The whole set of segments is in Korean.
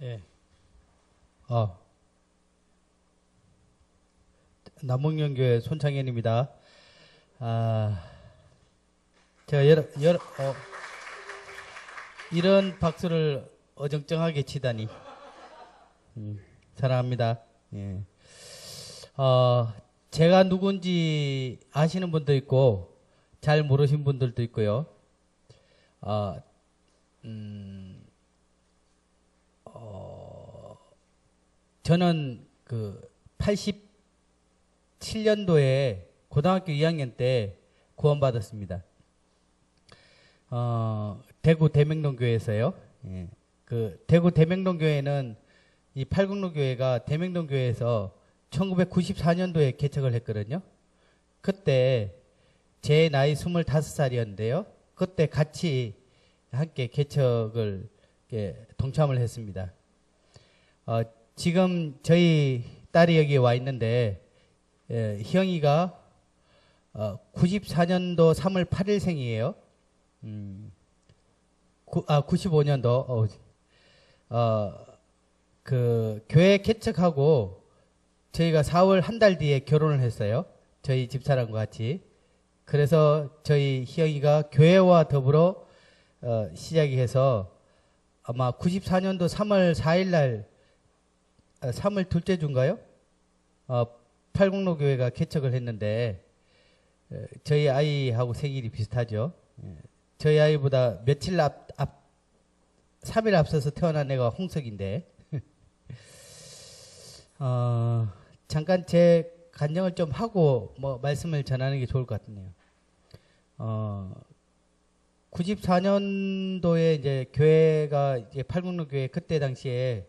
예. 남목령교회 손창현입니다. 제가 이런 박수를 어정쩡하게 치다니. 사랑합니다. 예. 제가 누군지 아시는 분도 있고, 잘 모르신 분들도 있고요. 저는 87년도에 고등학교 2학년 때 구원받았습니다. 대구 대명동교회에서요. 예. 대구 대명동교회는 이 팔국로교회가 대명동교회에서 1994년도에 개척을 했거든요. 그때 제 나이 25살이었는데요. 그때 같이 함께 개척을 동참을 했습니다. 지금 저희 딸이 여기 와 있는데, 희영이가 94년도 3월 8일생이에요. 95년도. 교회 개척하고 저희가 4월 한 달 뒤에 결혼을 했어요. 저희 집사람과 같이. 그래서 저희 희영이가 교회와 더불어 시작이 해서 아마 94년도 3월 4일 날 3월 둘째 주인가요? 팔국로교회가 개척을 했는데, 저희 아이하고 생일이 비슷하죠. 저희 아이보다 며칠 3일 앞서서 태어난 애가 홍석인데, 잠깐 제 간증을 좀 하고 말씀을 전하는 게 좋을 것 같네요. 94년도에 이제 교회가 이제 팔국로교회 그때 당시에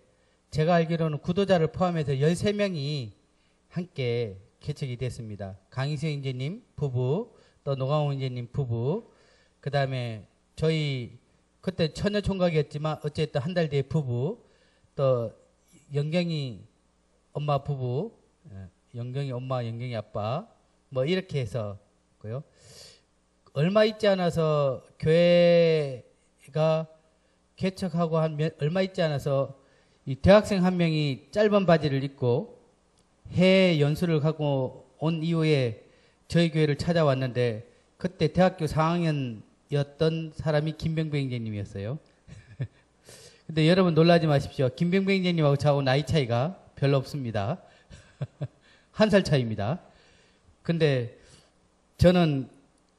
제가 알기로는 구도자를 포함해서 13명이 함께 개척이 됐습니다. 강희수 형제님 부부, 또 노강호 형제님 부부, 그 다음에 저희 그때 처녀총각이었지만 어쨌든 한 달 뒤에 부부, 또 영경이 엄마 부부, 영경이 엄마, 영경이 아빠, 이렇게 해서 고요. 얼마 있지 않아서 교회가 개척하고 얼마 있지 않아서 이 대학생 한 명이 짧은 바지를 입고 해외 연수를 가고 온 이후에 저희 교회를 찾아왔는데, 그때 대학교 4학년이었던 사람이 김병배 형제님이었어요. 근데 여러분 놀라지 마십시오. 김병배 형제님하고 저하고 나이 차이가 별로 없습니다. 1살 차이입니다. 근데 저는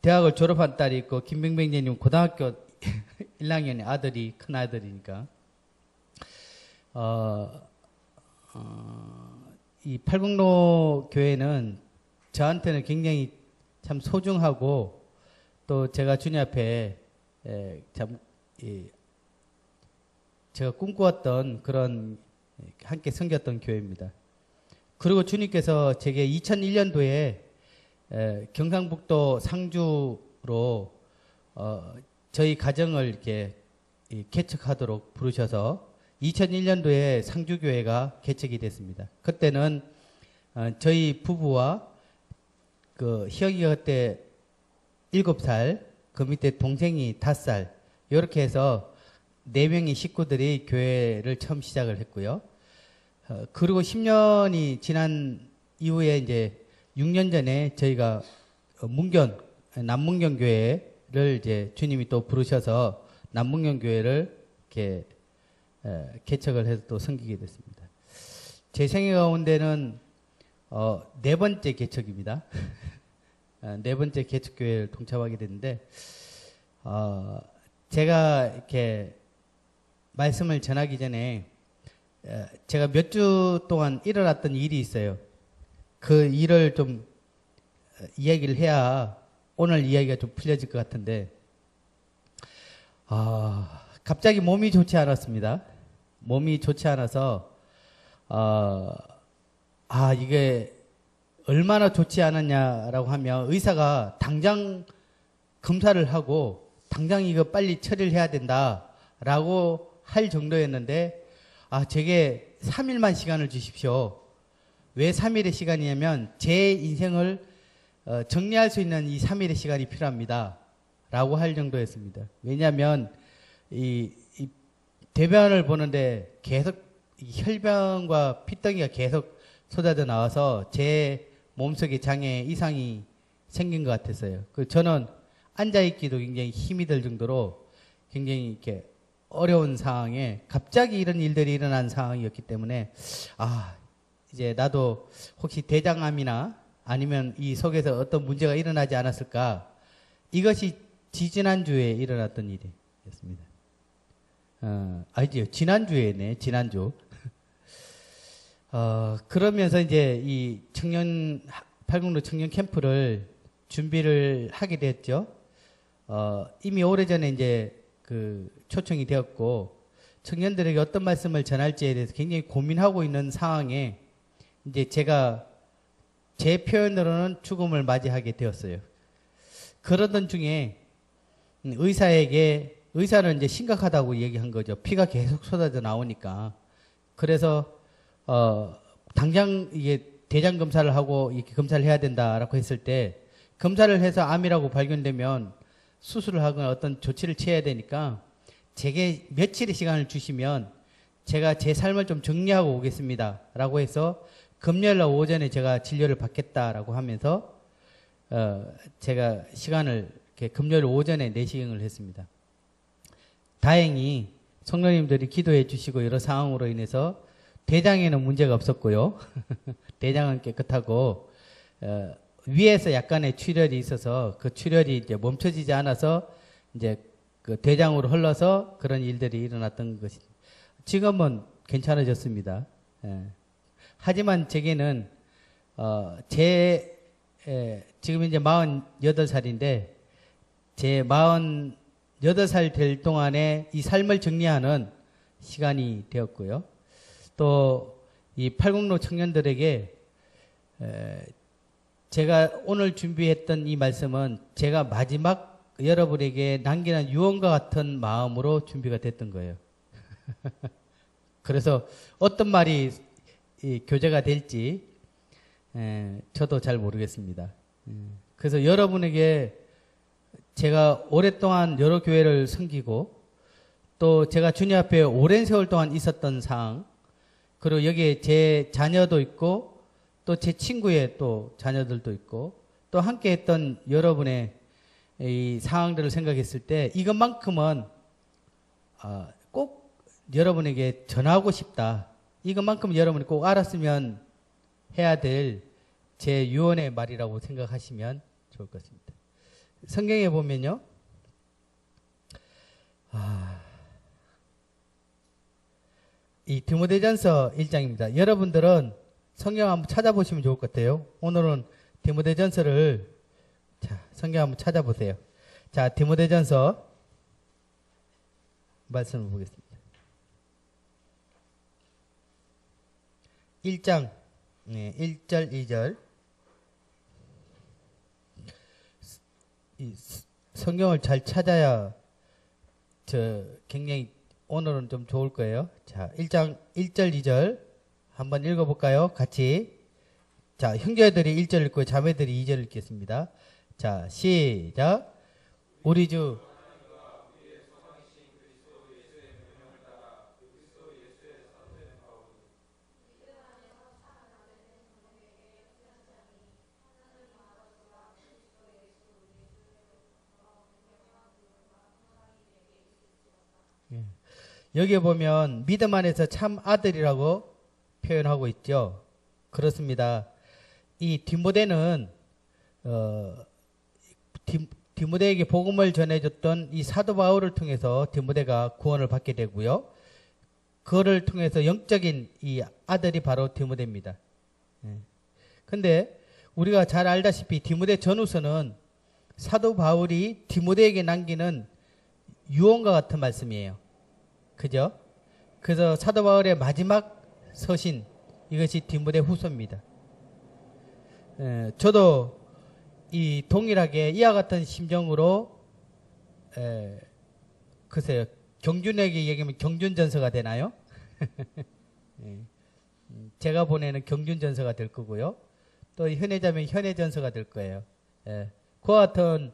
대학을 졸업한 딸이 있고 김병배 형제님은 고등학교 1학년의 아들이, 큰 아들이니까. 이 팔국로 교회는 저한테는 굉장히 참 소중하고, 또 제가 주님 앞에 제가 꿈꾸었던 그런 함께 섬겼던 교회입니다. 그리고 주님께서 제게 2001년도에 경상북도 상주로 저희 가정을 이렇게 개척하도록 부르셔서 2001년도에 상주교회가 개척이 됐습니다. 그때는 저희 부부와 희영이가 그때 7살, 그 밑에 동생이 5살, 이렇게 해서 4명의 식구들이 교회를 처음 시작을 했고요. 그리고 10년이 지난 이후에 이제 6년 전에 저희가 남문경 교회를 이제 주님이 또 부르셔서 남문경 교회를 이렇게 개척을 해서 또 섬기게 됐습니다. 제 생애 가운데는 4번째 개척입니다. 4번째 개척교회를 동참하게 됐는데, 제가 이렇게 말씀을 전하기 전에 제가 몇 주 동안 일어났던 일이 있어요. 그 일을 좀 이야기를 해야 오늘 이야기가 좀 풀려질 것 같은데, 갑자기 몸이 좋지 않았습니다. 몸이 좋지 않아서 이게 얼마나 좋지 않았냐라고 하면, 의사가 당장 검사를 하고 당장 이거 빨리 처리를 해야 된다라고 할 정도였는데, 제게 3일만 시간을 주십시오. 왜 3일의 시간이냐면 제 인생을 정리할 수 있는 이 3일의 시간이 필요합니다 라고 할 정도였습니다. 왜냐하면 대변을 보는데 계속 혈변과 피덩이가 계속 쏟아져 나와서 제 몸속에 장에 이상이 생긴 것 같았어요. 저는 앉아있기도 굉장히 힘이 들 정도로 굉장히 이렇게 어려운 상황에 갑자기 이런 일들이 일어난 상황이었기 때문에 이제 나도 혹시 대장암이나 아니면 이 속에서 어떤 문제가 일어나지 않았을까. 이것이 지지난주에 일어났던 일이었습니다. 아니죠. 지난주에네, 지난주. 그러면서 이제 이 팔국로 청년 캠프를 준비를 하게 됐죠. 이미 오래전에 이제 초청이 되었고, 청년들에게 어떤 말씀을 전할지에 대해서 굉장히 고민하고 있는 상황에 이제 제가 제 표현으로는 죽음을 맞이하게 되었어요. 그러던 중에 의사는 이제 심각하다고 얘기한 거죠. 피가 계속 쏟아져 나오니까. 그래서 당장 이게 대장 검사를 하고 이렇게 검사를 해야 된다라고 했을 때, 검사를 해서 암이라고 발견되면 수술을 하거나 어떤 조치를 취해야 되니까 제게 며칠의 시간을 주시면 제가 제 삶을 좀 정리하고 오겠습니다 라고 해서 금요일날 오전에 제가 진료를 받겠다라고 하면서 제가 시간을 이렇게 금요일 오전에 내시경을 했습니다. 다행히 성도님들이 기도해 주시고 여러 상황으로 인해서 대장에는 문제가 없었고요. 대장은 깨끗하고 위에서 약간의 출혈이 있어서 그 출혈이 이제 멈춰지지 않아서 이제 그 대장으로 흘러서 그런 일들이 일어났던 것이 지금은 괜찮아졌습니다. 하지만 제게는 지금 이제 48살인데 제 48살 될 동안에 이 삶을 정리하는 시간이 되었고요. 또 이 팔국로 청년들에게 제가 오늘 준비했던 이 말씀은 제가 마지막 여러분에게 남기는 유언과 같은 마음으로 준비가 됐던 거예요. 그래서 어떤 말이 교재가 될지 저도 잘 모르겠습니다. 그래서 여러분에게 제가 오랫동안 여러 교회를 섬기고 또 제가 주님 앞에 오랜 세월 동안 있었던 상황, 그리고 여기에 제 자녀도 있고 또 제 친구의 또 자녀들도 있고 또 함께 했던 여러분의 이 상황들을 생각했을 때 이것만큼은 꼭 여러분에게 전하고 싶다. 이것만큼 여러분이 꼭 알았으면 해야 될 제 유언의 말이라고 생각하시면 좋을 것 같습니다. 성경에 보면요. 이 디모데전서 1장입니다. 여러분들은 성경 한번 찾아보시면 좋을 것 같아요. 오늘은 디모데전서를 성경 한번 찾아보세요. 자, 디모데전서 말씀을 보겠습니다. 1장 1절 2절. 이 성경을 잘 찾아야 굉장히 오늘은 좀 좋을 거예요. 자, 1장 1절 2절 한번 읽어볼까요? 같이. 자, 형제들이 1절 읽고 자매들이 2절 읽겠습니다. 자, 시작. 우리 주 여기에 보면 믿음 안에서 참 아들이라고 표현하고 있죠. 그렇습니다. 이 디모데는 디모데에게 복음을 전해줬던 이 사도 바울을 통해서 디모데가 구원을 받게 되고요. 그거를 통해서 영적인 이 아들이 바로 디모데입니다. 근데 우리가 잘 알다시피 디모데 전후서는 사도 바울이 디모데에게 남기는 유언과 같은 말씀이에요. 그죠? 그래서 사도 바울의 마지막 서신, 이것이 디모데 후서입니다. 저도 이 동일하게 이와 같은 심정으로 글쎄요, 경준에게 얘기하면 경준전서가 되나요? 제가 보내는 경준전서가 될 거고요. 또 현해자면 현해전서가 될 거예요. 그와 같은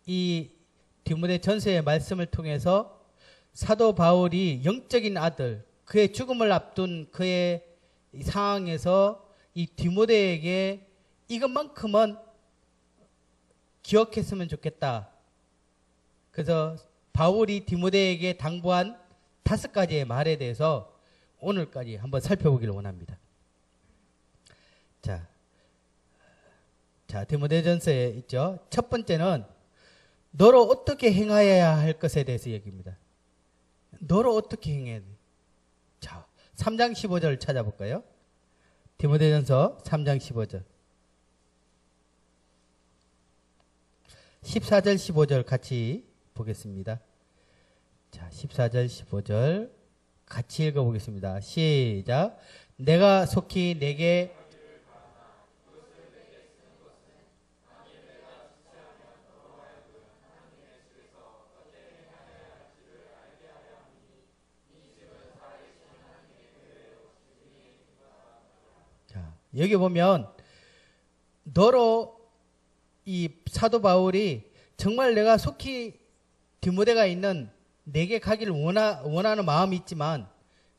이 디모데 전서의 말씀을 통해서 사도 바울이 영적인 아들, 그의 죽음을 앞둔 그의 상황에서 이 디모데에게 이것만큼은 기억했으면 좋겠다. 그래서 바울이 디모데에게 당부한 5가지의 말에 대해서 오늘까지 한번 살펴보기를 원합니다. 자, 디모데전서에 있죠. 첫 번째는 너로 어떻게 행하여야 할 것에 대해서 얘기입니다. 너로 어떻게 행해야 돼? 자, 3장 15절 찾아볼까요? 디모데전서 3장 15절. 14절 15절 같이 보겠습니다. 자, 14절 15절 같이 읽어보겠습니다. 시작. 내가 속히 내게 여기 보면 너로 이 사도 바울이 정말 내가 속히 디모데가 있는 내게 가기를 원하는 마음이 있지만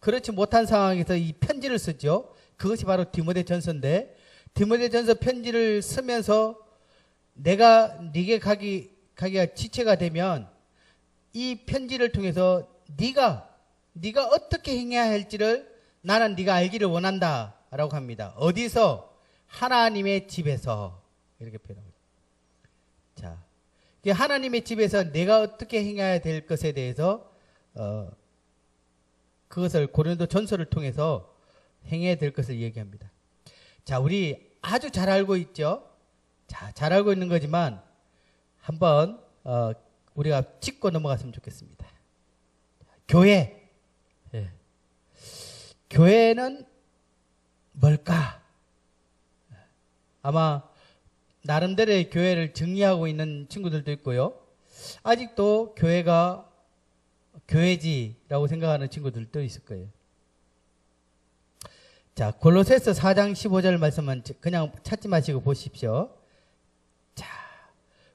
그렇지 못한 상황에서 이 편지를 쓰죠. 그것이 바로 디모데전서인데 디모데전서 편지를 쓰면서 내가 네게 가기가 지체가 되면 이 편지를 통해서 네가 어떻게 행해야 할지를 나는 네가 알기를 원한다. 라고 합니다. 어디서? 하나님의 집에서. 이렇게 표현합니다. 자, 하나님의 집에서 내가 어떻게 행해야 될 것에 대해서 그것을 고린도 전서를 통해서 행해야 될 것을 얘기합니다. 자, 우리 아주 잘 알고 있죠? 자, 잘 알고 있는 거지만 한번 우리가 짚고 넘어갔으면 좋겠습니다. 교회. 예. 교회는 뭘까? 아마 나름대로의 교회를 정리하고 있는 친구들도 있고요. 아직도 교회가 교회지라고 생각하는 친구들도 있을 거예요. 자, 골로새서 4장 15절 말씀은 그냥 찾지 마시고 보십시오. 자,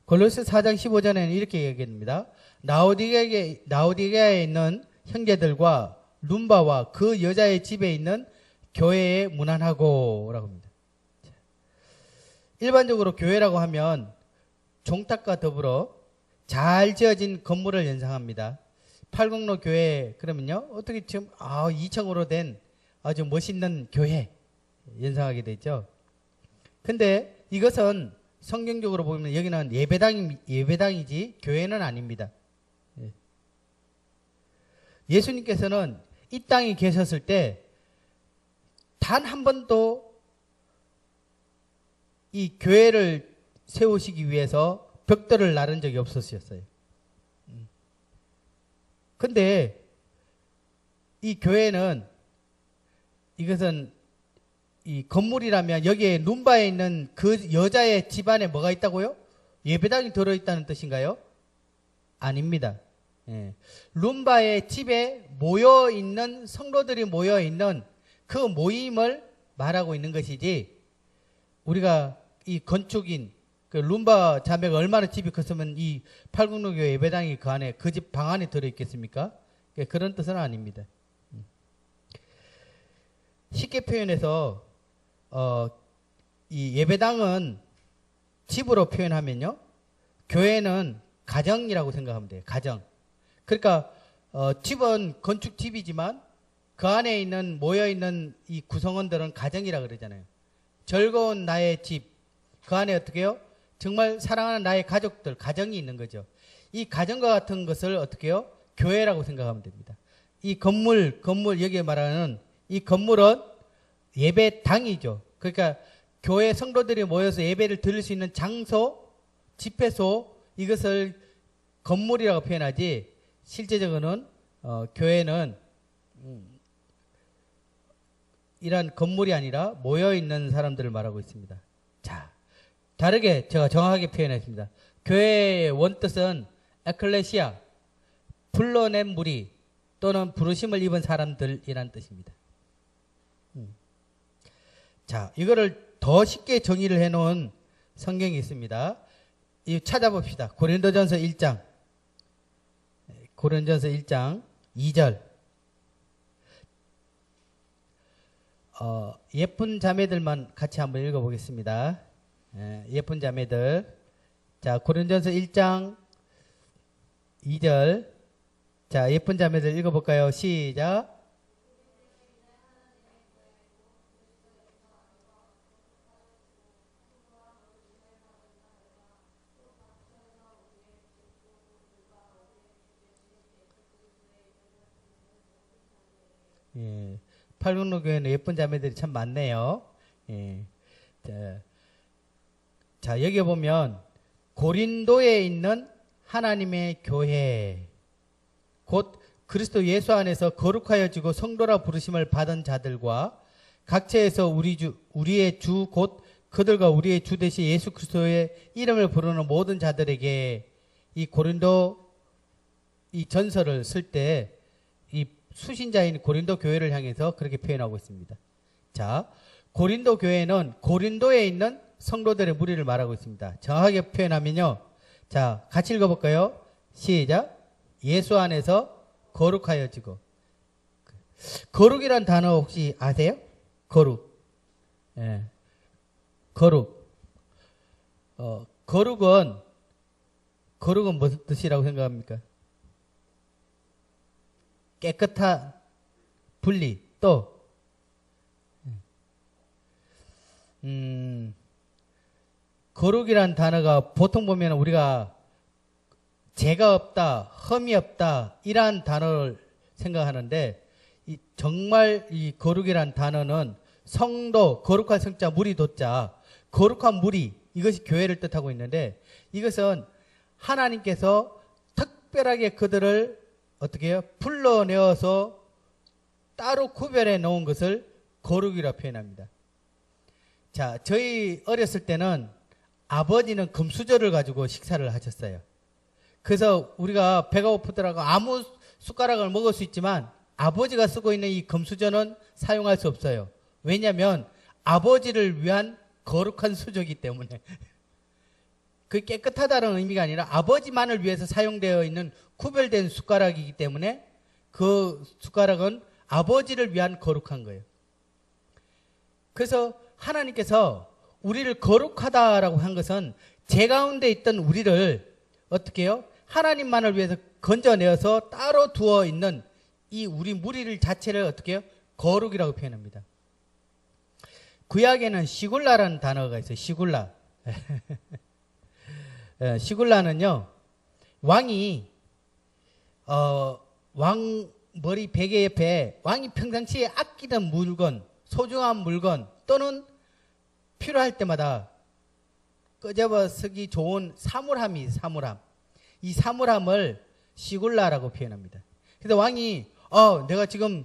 골로새 4장 15절에는 이렇게 얘기합니다. 라오디게아에 있는 형제들과 룸바와 그 여자의 집에 있는 교회에 문안하고 라고 합니다. 일반적으로 교회라고 하면 종탑과 더불어 잘 지어진 건물을 연상합니다. 팔공로 교회 그러면요 어떻게 지금 2층으로 된 아주 멋있는 교회 연상하게 되죠. 근데 이것은 성경적으로 보면 여기는 예배당이지 교회는 아닙니다. 예수님께서는 이 땅에 계셨을 때 단 한 번도 이 교회를 세우시기 위해서 벽돌을 나른 적이 없으셨어요. 근데 이 교회는 이것은 이 건물이라면 여기에 룸바에 있는 그 여자의 집안에 뭐가 있다고요? 예배당이 들어있다는 뜻인가요? 아닙니다. 예. 룸바의 집에 모여있는 성도들이 모여있는 그 모임을 말하고 있는 것이지 우리가 이 건축인 그 룸바 자매가 얼마나 집이 컸으면 이 팔국로교회 예배당이 그 안에 그 집 방 안에 들어있겠습니까? 그런 뜻은 아닙니다. 쉽게 표현해서 이 예배당은 집으로 표현하면요 교회는 가정이라고 생각하면 돼요. 가정. 그러니까 집은 건축집이지만 그 안에 있는 모여있는 이 구성원들은 가정이라 그러잖아요. 즐거운 나의 집, 그 안에 어떻게 해요? 정말 사랑하는 나의 가족들, 가정이 있는 거죠. 이 가정과 같은 것을 어떻게 해요? 교회라고 생각하면 됩니다. 이 건물 여기에 말하는 이 건물은 예배당이죠. 그러니까 교회 성도들이 모여서 예배를 드릴 수 있는 장소, 집회소, 이것을 건물이라고 표현하지 실제적으로는 교회는 이런 건물이 아니라 모여있는 사람들을 말하고 있습니다. 자, 다르게 제가 정확하게 표현했습니다. 교회의 원뜻은 에클레시아, 불러낸 무리 또는 부르심을 입은 사람들이란 뜻입니다. 자, 이거를 더 쉽게 정의를 해놓은 성경이 있습니다. 이 찾아봅시다. 고린도전서 1장. 고린도전서 1장 2절. 예쁜 자매들만 같이 한번 읽어보겠습니다. 예쁜 자매들. 자, 고린도전서 1장 2절. 자, 예쁜 자매들 읽어볼까요? 시작. 예, 팔굽로교회는 예쁜 자매들이 참 많네요. 예, 자, 여기 보면 고린도에 있는 하나님의 교회, 곧 그리스도 예수 안에서 거룩하여지고 성도라 부르심을 받은 자들과 각처에서 우리의 주 곧 그들과 우리의 주 되신 예수 그리스도의 이름을 부르는 모든 자들에게 이 고린도 이 전서를 쓸 때 이 수신자인 고린도 교회를 향해서 그렇게 표현하고 있습니다. 자, 고린도 교회는 고린도에 있는 성도들의 무리를 말하고 있습니다. 정확하게 표현하면요. 자, 같이 읽어볼까요? 시작. 예수 안에서 거룩하여지고. 거룩이란 단어 혹시 아세요? 거룩. 예. 거룩. 거룩은 무슨 뜻이라고 생각합니까? 깨끗한 분리. 또 거룩이란 단어가 보통 보면 우리가 죄가 없다, 흠이 없다 이러한 단어를 생각하는데 정말 이 거룩이란 단어는 성도, 거룩한 성자, 무리 도자, 거룩한 무리 이것이 교회를 뜻하고 있는데 이것은 하나님께서 특별하게 그들을 어떻게 해요? 불러내어서 따로 구별해 놓은 것을 거룩이라 표현합니다. 자, 저희 어렸을 때는 아버지는 금수저를 가지고 식사를 하셨어요. 그래서 우리가 배가 고프더라고 아무 숟가락을 먹을 수 있지만 아버지가 쓰고 있는 이 금수저는 사용할 수 없어요. 왜냐하면 아버지를 위한 거룩한 수저이기 때문에. 그 깨끗하다는 의미가 아니라 아버지만을 위해서 사용되어 있는 구별된 숟가락이기 때문에 그 숟가락은 아버지를 위한 거룩한 거예요. 그래서 하나님께서 우리를 거룩하다라고 한 것은 죄 가운데 있던 우리를 어떻게 해요? 하나님만을 위해서 건져내어서 따로 두어 있는 이 우리 무리를 자체를 어떻게 해요? 거룩이라고 표현합니다. 구약에는 시굴라라는 단어가 있어요. 시굴라. 시굴라는요, 왕이 왕 머리 베개 옆에 왕이 평상시에 아끼던 물건, 소중한 물건 또는 필요할 때마다 끄집어 쓰기 좋은 사물함이 사물함. 이 사물함을 시굴라라고 표현합니다. 그래서 왕이 내가 지금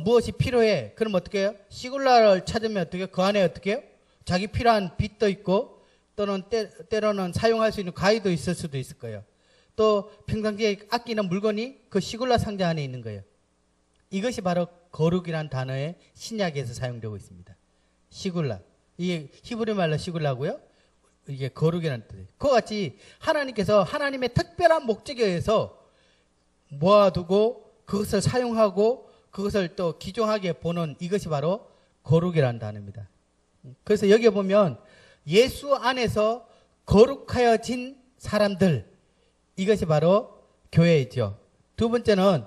무엇이 필요해? 그럼 어떻게 해요? 시굴라를 찾으면 어떻게 해요? 그 안에 어떻게 해요? 자기 필요한 빚도 있고 또는 때로는 사용할 수 있는 가위도 있을 수도 있을 거예요. 또 평상시에 아끼는 물건이 그 시굴라 상자 안에 있는 거예요. 이것이 바로 거룩이란 단어의 신약에서 사용되고 있습니다. 시굴라. 이게 히브리 말로 시굴라고요. 이게 거룩이라는 뜻이에요. 그와 같이 하나님께서 하나님의 특별한 목적에 의해서 모아두고 그것을 사용하고 그것을 또 귀중하게 보는 이것이 바로 거룩이라는 단어입니다. 그래서 여기 보면 예수 안에서 거룩하여진 사람들, 이것이 바로 교회이죠. 두 번째는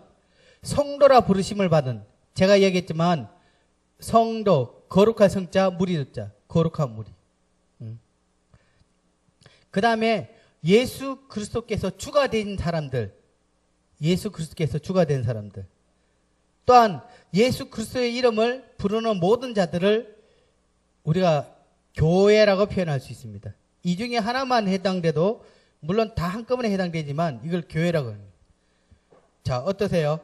성도라 부르심을 받은, 제가 얘기했지만 성도, 거룩한 성자, 무리자, 거룩한 무리. 그 다음에 예수 그리스도께서 주가 된 사람들, 예수 그리스도께서 주가 된 사람들, 또한 예수 그리스도의 이름을 부르는 모든 자들을 우리가 교회라고 표현할 수 있습니다. 이 중에 하나만 해당돼도 물론 다 한꺼번에 해당되지만 이걸 교회라고 합니다. 자, 어떠세요?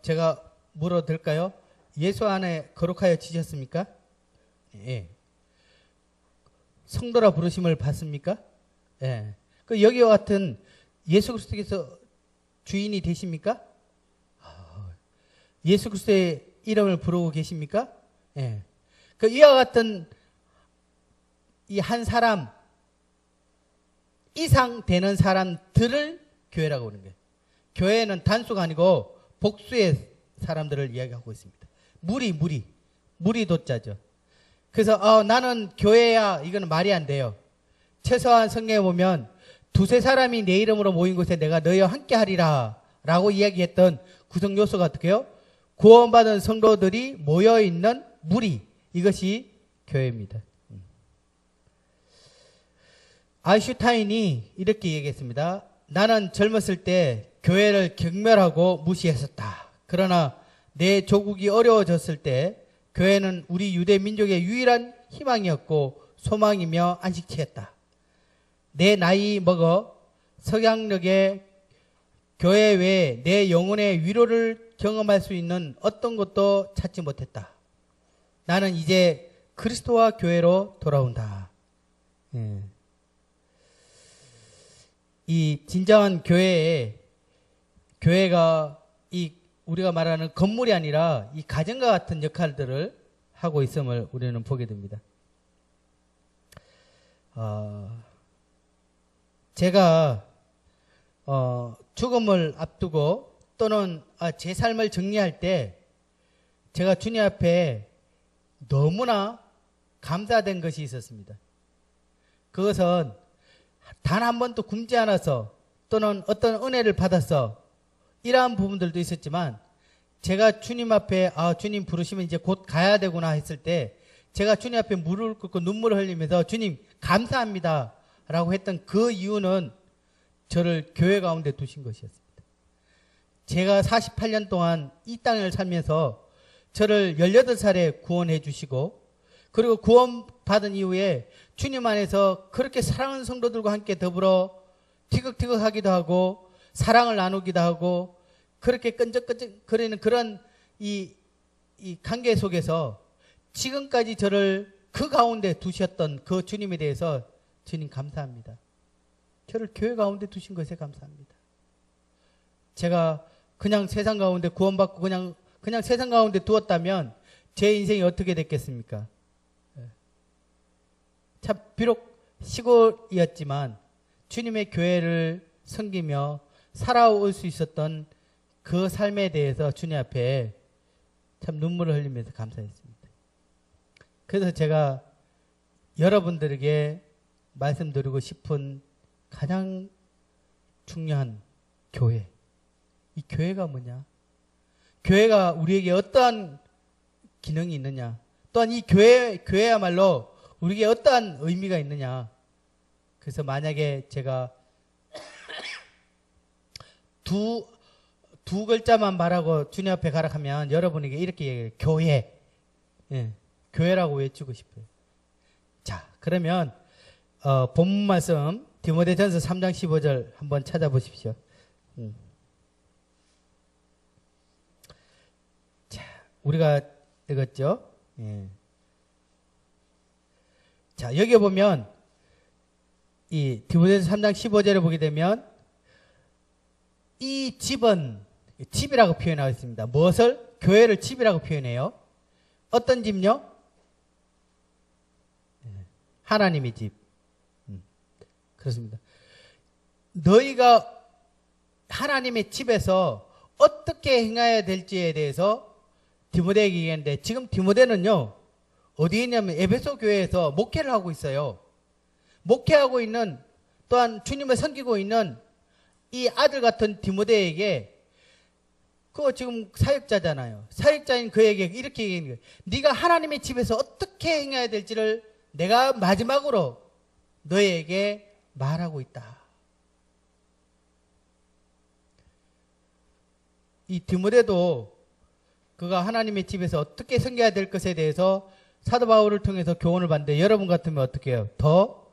제가 물어도 될까요? 예수 안에 거룩하여 지셨습니까? 예. 성도라 부르심을 받습니까? 예. 그 여기와 같은 예수 그리스도께서 주인이 되십니까? 예수 그리스도의 이름을 부르고 계십니까? 예. 그 이와 같은 이 한 사람 이상 되는 사람들을 교회라고 하는 거예요. 교회는 단수가 아니고 복수의 사람들을 이야기하고 있습니다. 무리 도자죠. 그래서 나는 교회야, 이거는 말이 안 돼요. 최소한 성경에 보면 두세 사람이 내 이름으로 모인 곳에 내가 너희와 함께 하리라 라고 이야기했던 구성 요소가 어떻게 해요? 구원받은 성도들이 모여있는 무리, 이것이 교회입니다. 아인슈타인이 이렇게 얘기했습니다. 나는 젊었을 때 교회를 경멸하고 무시했었다. 그러나 내 조국이 어려워졌을 때 교회는 우리 유대 민족의 유일한 희망이었고 소망이며 안식처였다. 내 나이 먹어 석양역의 교회 외에 내 영혼의 위로를 경험할 수 있는 어떤 것도 찾지 못했다. 나는 이제 그리스도와 교회로 돌아온다. 이 진정한 교회가 이 우리가 말하는 건물이 아니라 이 가정과 같은 역할들을 하고 있음을 우리는 보게 됩니다. 제가 죽음을 앞두고 또는 제 삶을 정리할 때 제가 주님 앞에 너무나 감사된 것이 있었습니다. 그것은 단 한 번도 굶지 않아서 또는 어떤 은혜를 받아서 이러한 부분들도 있었지만 제가 주님 앞에 주님 부르시면 이제 곧 가야 되구나 했을 때 제가 주님 앞에 무릎을 꿇고 눈물을 흘리면서 주님 감사합니다 라고 했던 그 이유는 저를 교회 가운데 두신 것이었습니다. 제가 48년 동안 이 땅을 살면서 저를 18살에 구원해 주시고 그리고 구원받은 이후에 주님 안에서 그렇게 사랑하는 성도들과 함께 더불어 티격태격하기도 하고 사랑을 나누기도 하고 그렇게 끈적끈적거리는 그런 이 관계 속에서 지금까지 저를 그 가운데 두셨던 그 주님에 대해서 주님 감사합니다. 저를 교회 가운데 두신 것에 감사합니다. 제가 그냥 세상 가운데 구원받고 그냥 세상 가운데 두었다면 제 인생이 어떻게 됐겠습니까? 참 비록 시골이었지만 주님의 교회를 섬기며 살아올 수 있었던 그 삶에 대해서 주님 앞에 참 눈물을 흘리면서 감사했습니다. 그래서 제가 여러분들에게 말씀드리고 싶은 가장 중요한 교회, 이 교회가 뭐냐? 교회가 우리에게 어떠한 기능이 있느냐? 또한 이 교회야말로 우리에게 어떠한 의미가 있느냐? 그래서 만약에 제가 두 글자만 말하고 주님 앞에 가라 하면 여러분에게 이렇게 얘기해요. 교회. 교회라고 외치고 싶어요. 자, 그러면 본문 말씀 디모데전서 3장 15절 한번 찾아보십시오. 자, 우리가 읽었죠? 자, 여기 보면 이 디모데전서 3장 15절을 보게 되면 이 집은 집이라고 표현하고 있습니다. 무엇을? 교회를 집이라고 표현해요. 어떤 집요? 하나님의 집. 그렇습니다. 너희가 하나님의 집에서 어떻게 행해야 될지에 대해서 디모데에게 얘기했는데 지금 디모데는요. 어디에 있냐면 에베소 교회에서 목회를 하고 있어요. 목회하고 있는 또한 주님을 섬기고 있는 이 아들 같은 디모데에게 그거 지금 사역자잖아요. 사역자인 그에게 이렇게 얘기하는 거예요. 네가 하나님의 집에서 어떻게 행해야 될지를 내가 마지막으로 너에게 말하고 있다. 이 디모데도 그가 하나님의 집에서 어떻게 섬겨야 될 것에 대해서 사도 바울을 통해서 교훈을 받는데 여러분 같으면 어떻게 해요? 더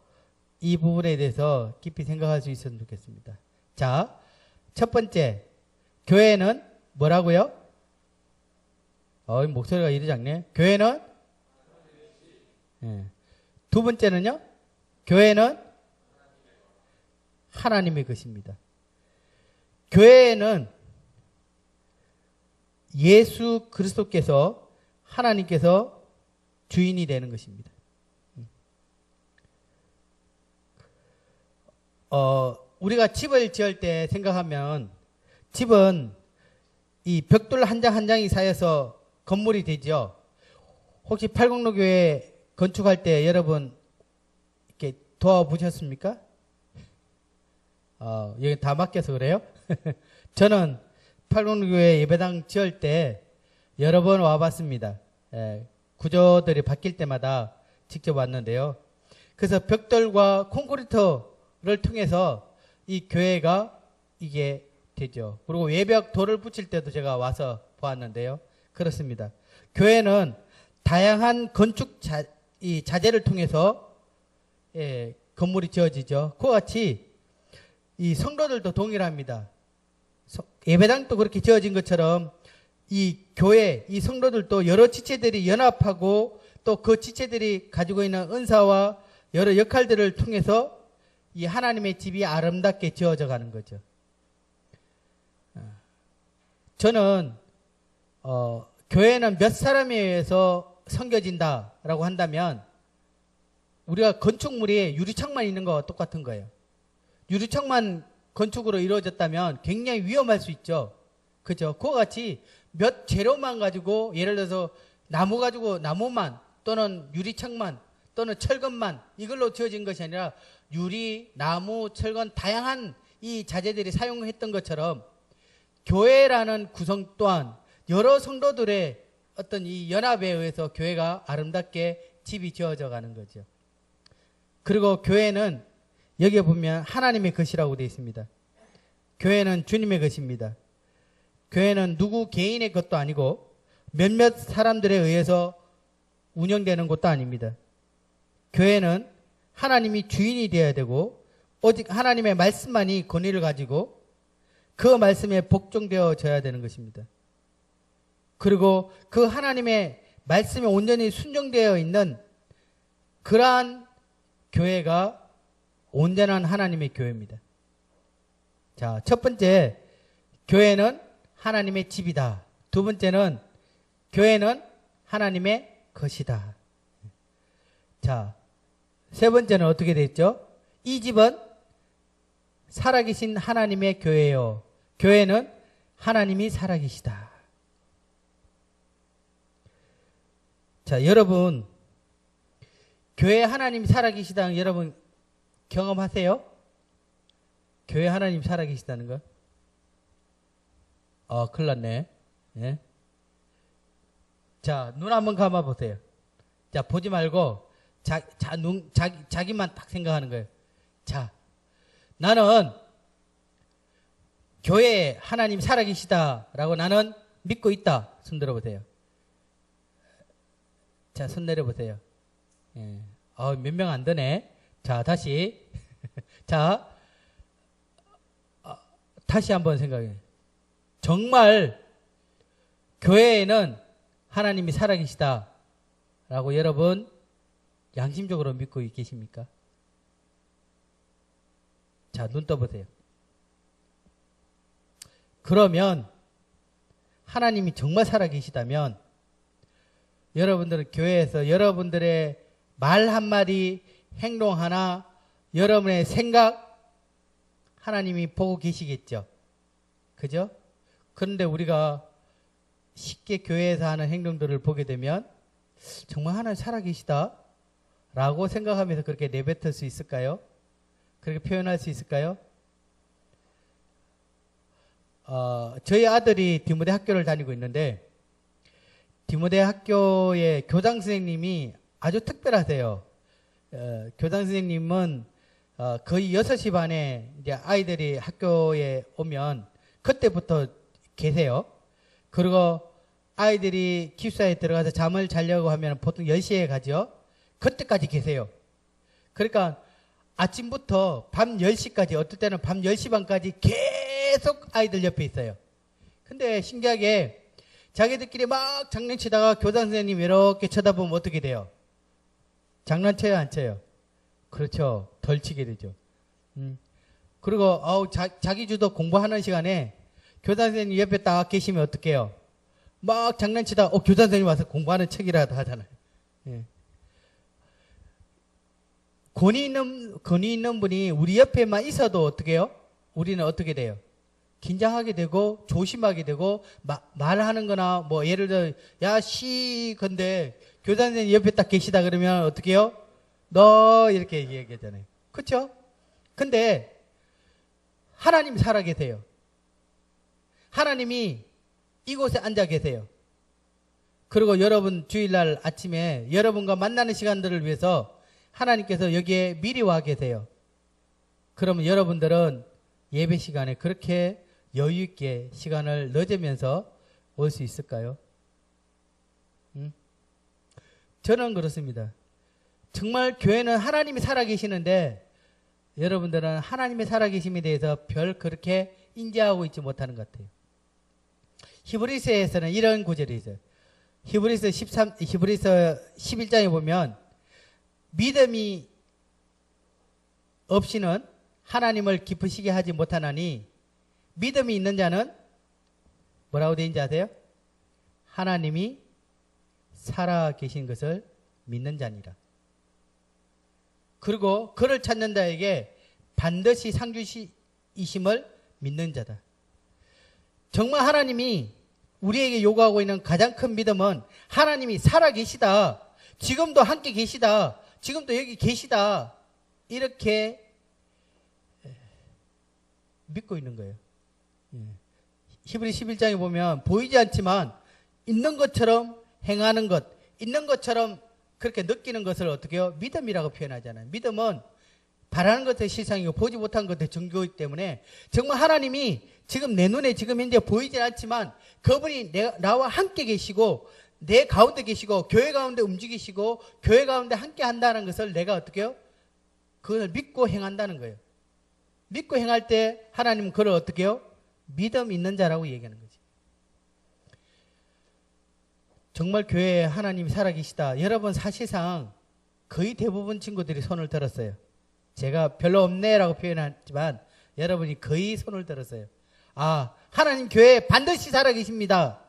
이 부분에 대해서 깊이 생각할 수 있었으면 좋겠습니다. 자, 첫 번째, 교회는 뭐라고요? 목소리가 이리 작네. 교회는? 두 번째는요? 교회는? 하나님의 것입니다. 교회는 예수 그리스도께서 하나님께서 주인이 되는 것입니다. 우리가 집을 지을 때 생각하면 집은 이 벽돌 한 장 한 장이 쌓여서 건물이 되죠. 혹시 팔공로교회 건축할 때 여러분 이렇게 도와보셨습니까? 여기 다 맡겨서 그래요? 저는 팔공로교회 예배당 지을 때 여러 번 와봤습니다. 구조들이 바뀔 때마다 직접 왔는데요. 그래서 벽돌과 콘크리트를 통해서 이 교회가 이게 되죠. 그리고 외벽 돌을 붙일 때도 제가 와서 보았는데요. 그렇습니다. 교회는 다양한 건축 자재를 통해서 건물이 지어지죠. 그와 같이 이 성도들도 동일합니다. 예배당도 그렇게 지어진 것처럼 이 교회, 이 성도들도 여러 지체들이 연합하고 또 그 지체들이 가지고 있는 은사와 여러 역할들을 통해서 이 하나님의 집이 아름답게 지어져 가는 거죠. 저는 교회는 몇 사람에 의해서 섬겨진다라고 한다면 우리가 건축물이 유리창만 있는 거와 똑같은 거예요. 유리창만 건축으로 이루어졌다면 굉장히 위험할 수 있죠. 그죠? 그와 같이 몇 재료만 가지고 예를 들어서 나무 가지고 나무만 또는 유리창만 또는 철근만 이걸로 지어진 것이 아니라 유리, 나무, 철근 다양한 이 자재들이 사용했던 것처럼 교회라는 구성 또한 여러 성도들의 어떤 이 연합에 의해서 교회가 아름답게 집이 지어져 가는 거죠. 그리고 교회는 여기에 보면 하나님의 것이라고 되어 있습니다. 교회는 주님의 것입니다. 교회는 누구 개인의 것도 아니고 몇몇 사람들에 의해서 운영되는 것도 아닙니다. 교회는 하나님이 주인이 되어야 되고 오직 하나님의 말씀만이 권위를 가지고 그 말씀에 복종되어져야 되는 것입니다. 그리고 그 하나님의 말씀에 온전히 순종되어 있는 그러한 교회가 온전한 하나님의 교회입니다. 자, 첫 번째, 교회는 하나님의 집이다. 두 번째는 교회는 하나님의 것이다. 자, 세 번째는 어떻게 됐죠? 이 집은 살아계신 하나님의 교회요. 교회는 하나님이 살아계시다. 자, 여러분, 교회 하나님이 살아계시다는 여러분 경험하세요? 교회 하나님 살아계시다는 거? 큰일 났네. 예? 자, 눈 한번 감아보세요. 자, 보지 말고, 자기만 딱 생각하는 거예요. 자, 나는 교회에 하나님 살아계시다라고 나는 믿고 있다. 손 들어보세요. 자, 손 내려보세요. 예. 몇 명 안 되네. 자, 다시. 자, 다시 한번 생각해. 정말 교회에는 하나님이 살아계시다라고 여러분 양심적으로 믿고 계십니까? 자, 눈 떠보세요. 그러면 하나님이 정말 살아계시다면 여러분들은 교회에서 여러분들의 말 한마디, 행동 하나, 여러분의 생각 하나님이 보고 계시겠죠. 그죠? 그런데 우리가 쉽게 교회에서 하는 행동들을 보게 되면 정말 하나님 살아계시다 라고 생각하면서 그렇게 내뱉을 수 있을까요? 그렇게 표현할 수 있을까요? 저희 아들이 디모데 학교를 다니고 있는데 디모데 학교의 교장 선생님이 아주 특별하세요. 교장 선생님은 거의 6시 반에 이제 아이들이 학교에 오면 그때부터 계세요. 그리고 아이들이 기숙사에 들어가서 잠을 자려고 하면 보통 10시에 가죠. 그때까지 계세요. 그러니까 아침부터 밤 10시까지 어떨 때는 밤 10시 반까지 계속 아이들 옆에 있어요. 근데 신기하게 자기들끼리 막 장난치다가 교장 선생님 이렇게 쳐다보면 어떻게 돼요? 장난쳐요, 안 쳐요? 그렇죠. 덜 치게 되죠. 그리고 자기 주도 공부하는 시간에 교장 선생님 옆에 딱 계시면 어떡해요? 막 장난치다 교장 선생님 와서 공부하는 척이라도 하잖아요. 예. 권위 있는 분이 우리 옆에만 있어도 어떻게 해요? 우리는 어떻게 돼요? 긴장하게 되고 조심하게 되고 말하는 거나 뭐 예를 들어 근데 교장 선생님 옆에 딱 계시다 그러면 어떻게 해요? 너 이렇게 얘기하잖아요. 그렇죠? 근데 하나님 살아 계세요. 하나님이 이곳에 앉아 계세요. 그리고 여러분 주일날 아침에 여러분과 만나는 시간들을 위해서 하나님께서 여기에 미리 와 계세요. 그러면 여러분들은 예배 시간에 그렇게 여유 있게 시간을 늦으면서 올 수 있을까요? 저는 그렇습니다. 정말 교회는 하나님이 살아계시는데 여러분들은 하나님의 살아계심에 대해서 별 그렇게 인지하고 있지 못하는 것 같아요. 히브리서에서는 이런 구절이 있어요. 히브리서 11장에 보면 믿음이 없이는 하나님을 기쁘시게 하지 못하나니 믿음이 있는 자는 뭐라고 되어 있는지 아세요? 하나님이 살아계신 것을 믿는 자니라. 그리고 그를 찾는 자에게 반드시 상주이심을 믿는 자다. 정말 하나님이 우리에게 요구하고 있는 가장 큰 믿음은 하나님이 살아계시다. 지금도 함께 계시다. 지금도 여기 계시다. 이렇게 믿고 있는 거예요. 히브리 11장에 보면 보이지 않지만 있는 것처럼 행하는 것, 있는 것처럼 그렇게 느끼는 것을 어떻게 해요? 믿음이라고 표현하잖아요. 믿음은 바라는 것의 실상이고 보지 못한 것의 증거이기 때문에 정말 하나님이 지금 내 눈에 지금 현재 보이지 않지만 그분이 나와 함께 계시고 내 가운데 계시고 교회 가운데 움직이시고 교회 가운데 함께 한다는 것을 내가 어떻게 해요? 그걸 믿고 행한다는 거예요. 믿고 행할 때 하나님은 그걸 어떻게 해요? 믿음 있는 자라고 얘기하는 거지. 정말 교회에 하나님이 살아계시다. 여러분 사실상 거의 대부분 친구들이 손을 들었어요. 제가 별로 없네라고 표현하지만 여러분이 거의 손을 들었어요. 아, 하나님 교회에 반드시 살아계십니다.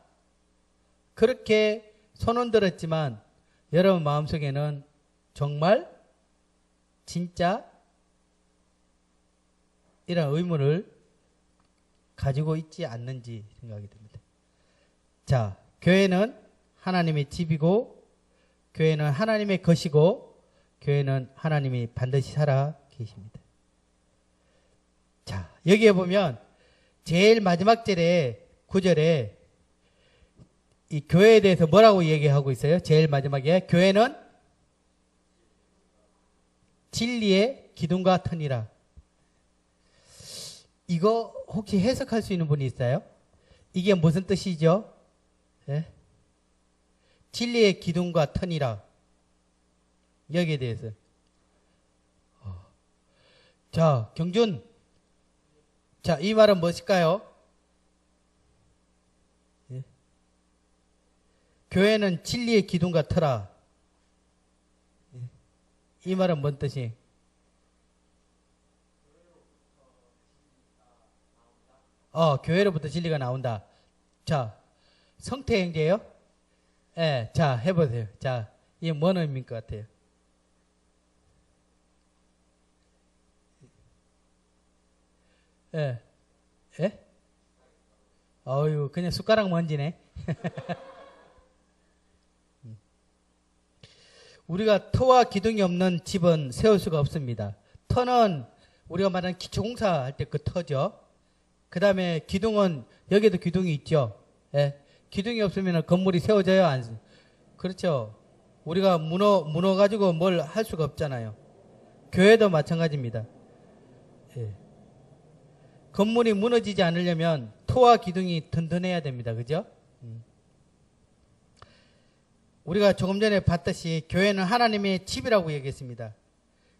그렇게 손은 들었지만 여러분 마음속에는 정말 진짜 이런 의문을 가지고 있지 않는지 생각이 듭니다. 자, 교회는 하나님의 집이고 교회는 하나님의 것이고 교회는 하나님이 반드시 살아 계십니다. 자, 여기에 보면 제일 마지막 절에 9절에 이 교회에 대해서 뭐라고 얘기하고 있어요? 제일 마지막에 교회는 진리의 기둥과 터니라. 이거 혹시 해석할 수 있는 분이 있어요? 이게 무슨 뜻이죠? 예? 진리의 기둥과 터니라. 여기에 대해서. 자, 경준. 자, 이 말은 무엇일까요? 예? 교회는 진리의 기둥과 터라. 예? 이 말은 뭔 뜻이? 교회로부터 진리가 나온다. 자, 성태 형제예요? 예, 자, 해보세요. 자, 이게 뭔 의미인 것 같아요? 예, 예? 어유, 그냥 숟가락 먼지네. 우리가 터와 기둥이 없는 집은 세울 수가 없습니다. 터는 우리가 말하는 기초공사 할 때 그 터죠. 그 다음에 기둥은, 여기에도 기둥이 있죠. 예? 기둥이 없으면 건물이 세워져요? 안, 그렇죠. 우리가 무너 가지고 뭘 할 수가 없잖아요. 교회도 마찬가지입니다. 예. 건물이 무너지지 않으려면 토와 기둥이 든든해야 됩니다. 그죠? 우리가 조금 전에 봤듯이 교회는 하나님의 집이라고 얘기했습니다.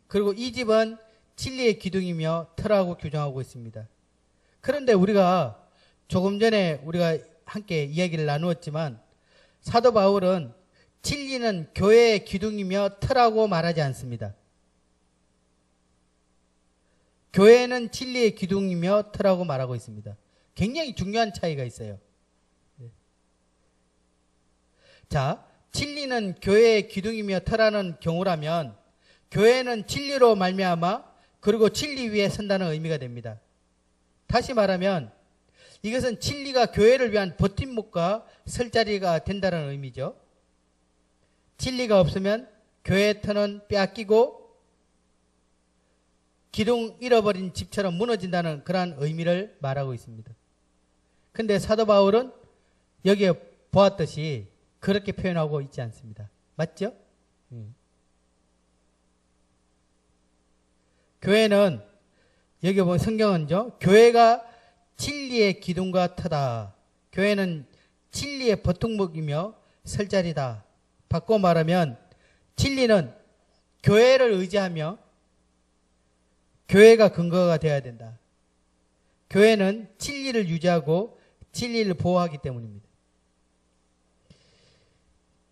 그리고 이 집은 진리의 기둥이며 터라고 규정하고 있습니다. 그런데 우리가 조금 전에 우리가 함께 이야기를 나누었지만 사도 바울은 진리는 교회의 기둥이며 터라고 말하지 않습니다. 교회는 진리의 기둥이며 터라고 말하고 있습니다. 굉장히 중요한 차이가 있어요. 자, 진리는 교회의 기둥이며 터라는 경우라면 교회는 진리로 말미암아 그리고 진리 위에 선다는 의미가 됩니다. 다시 말하면 이것은 진리가 교회를 위한 버팀목과 설 자리가 된다는 의미죠. 진리가 없으면 교회의 터는 빼앗기고 기둥 잃어버린 집처럼 무너진다는 그러한 의미를 말하고 있습니다. 근데 사도 바울은 여기에 보았듯이 그렇게 표현하고 있지 않습니다. 맞죠? 교회는 여기 보면 성경은요, 교회가 진리의 기둥과 터다. 교회는 진리의 버통목이며 설자리다. 바꿔 말하면 진리는 교회를 의지하며 교회가 근거가 되어야 된다. 교회는 진리를 유지하고 진리를 보호하기 때문입니다.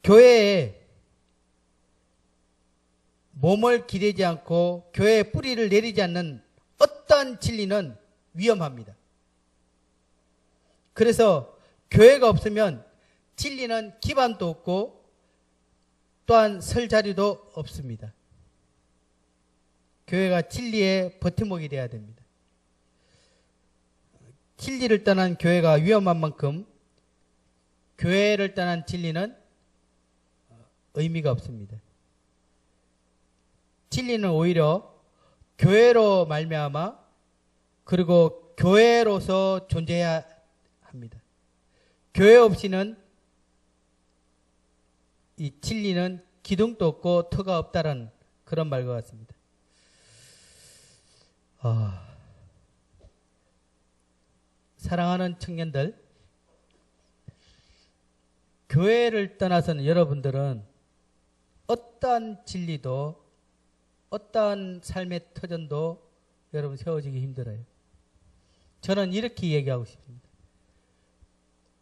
교회에 몸을 기대지 않고 교회에 뿌리를 내리지 않는 어떠한 진리는 위험합니다. 그래서 교회가 없으면 진리는 기반도 없고 또한 설 자리도 없습니다. 교회가 진리의 버팀목이 되어야 됩니다. 진리를 떠난 교회가 위험한 만큼 교회를 떠난 진리는 의미가 없습니다. 진리는 오히려 교회로 말미암아 그리고 교회로서 존재해야 합니다. 교회 없이는 이 진리는 기둥도 없고 터가 없다는 그런 말과 같습니다. 사랑하는 청년들, 교회를 떠나서는 여러분들은 어떠한 진리도 어떠한 삶의 터전도 여러분 세워지기 힘들어요. 저는 이렇게 얘기하고 싶습니다.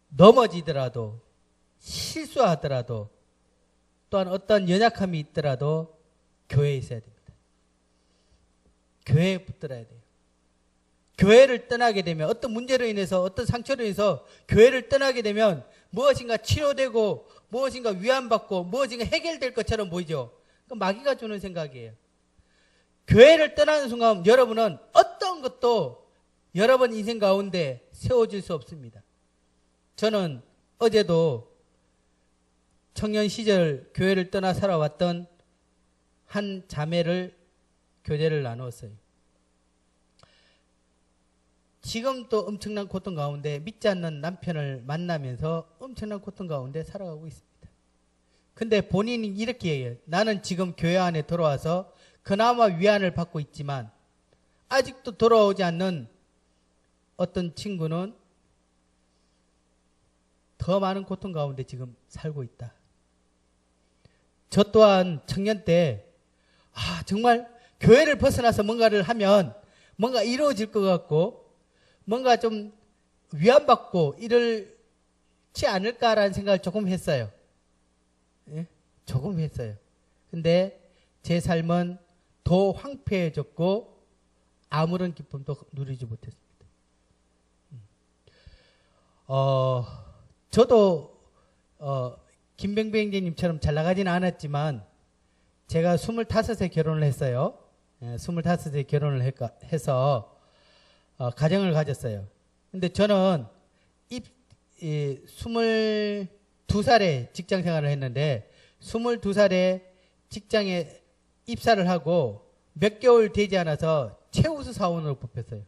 넘어지더라도 실수하더라도 또한 어떤 연약함이 있더라도 교회에 있어야 됩니다. 교회에 붙들어야 돼요. 교회를 떠나게 되면 어떤 문제로 인해서 어떤 상처로 인해서 교회를 떠나게 되면 무엇인가 치료되고 무엇인가 위안받고 무엇인가 해결될 것처럼 보이죠. 마귀가 주는 생각이에요. 교회를 떠나는 순간 여러분은 어떤 것도 여러분 인생 가운데 세워질 수 없습니다. 저는 어제도 청년 시절 교회를 떠나 살아왔던 한 자매를 교제를 나누었어요. 지금도 엄청난 고통 가운데 믿지 않는 남편을 만나면서 엄청난 고통 가운데 살아가고 있습니다. 근데 본인이 이렇게 해요. 나는 지금 교회 안에 들어와서 그나마 위안을 받고 있지만 아직도 돌아오지 않는 어떤 친구는 더 많은 고통 가운데 지금 살고 있다. 저 또한 청년 때 정말 교회를 벗어나서 뭔가를 하면 뭔가 이루어질 것 같고 뭔가 좀 위안받고 이럴지 않을까라는 생각을 조금 했어요. 예? 조금 했어요. 근데 제 삶은 더 황폐해졌고 아무런 기쁨도 누리지 못했습니다. 저도 김병배 형제님처럼 잘 나가지는 않았지만 제가 25세 결혼을 했어요. 25세 결혼을 해서 가정을 가졌어요. 근데 저는 22살에 직장 생활을 했는데 22살에 직장에 입사를 하고 몇 개월 되지 않아서 최우수 사원으로 뽑혔어요.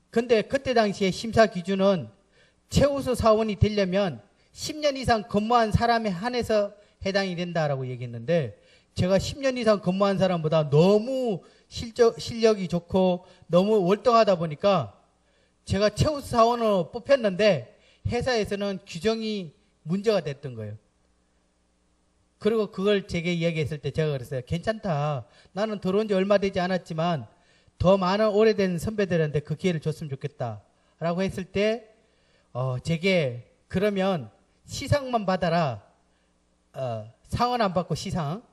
근데 그때 당시에 심사 기준은 최우수 사원이 되려면 10년 이상 근무한 사람에 한해서 해당이 된다라고 얘기했는데 제가 10년 이상 근무한 사람보다 너무 실력이 좋고 너무 월등하다 보니까 제가 최우수 사원으로 뽑혔는데 회사에서는 규정이 문제가 됐던 거예요. 그리고 그걸 제게 이야기했을 때 제가 그랬어요. 괜찮다. 나는 들어온 지 얼마 되지 않았지만 더 많은 오래된 선배들한테 그 기회를 줬으면 좋겠다. 라고 했을 때 제게 그러면 시상만 받아라. 상은 안 받고 시상.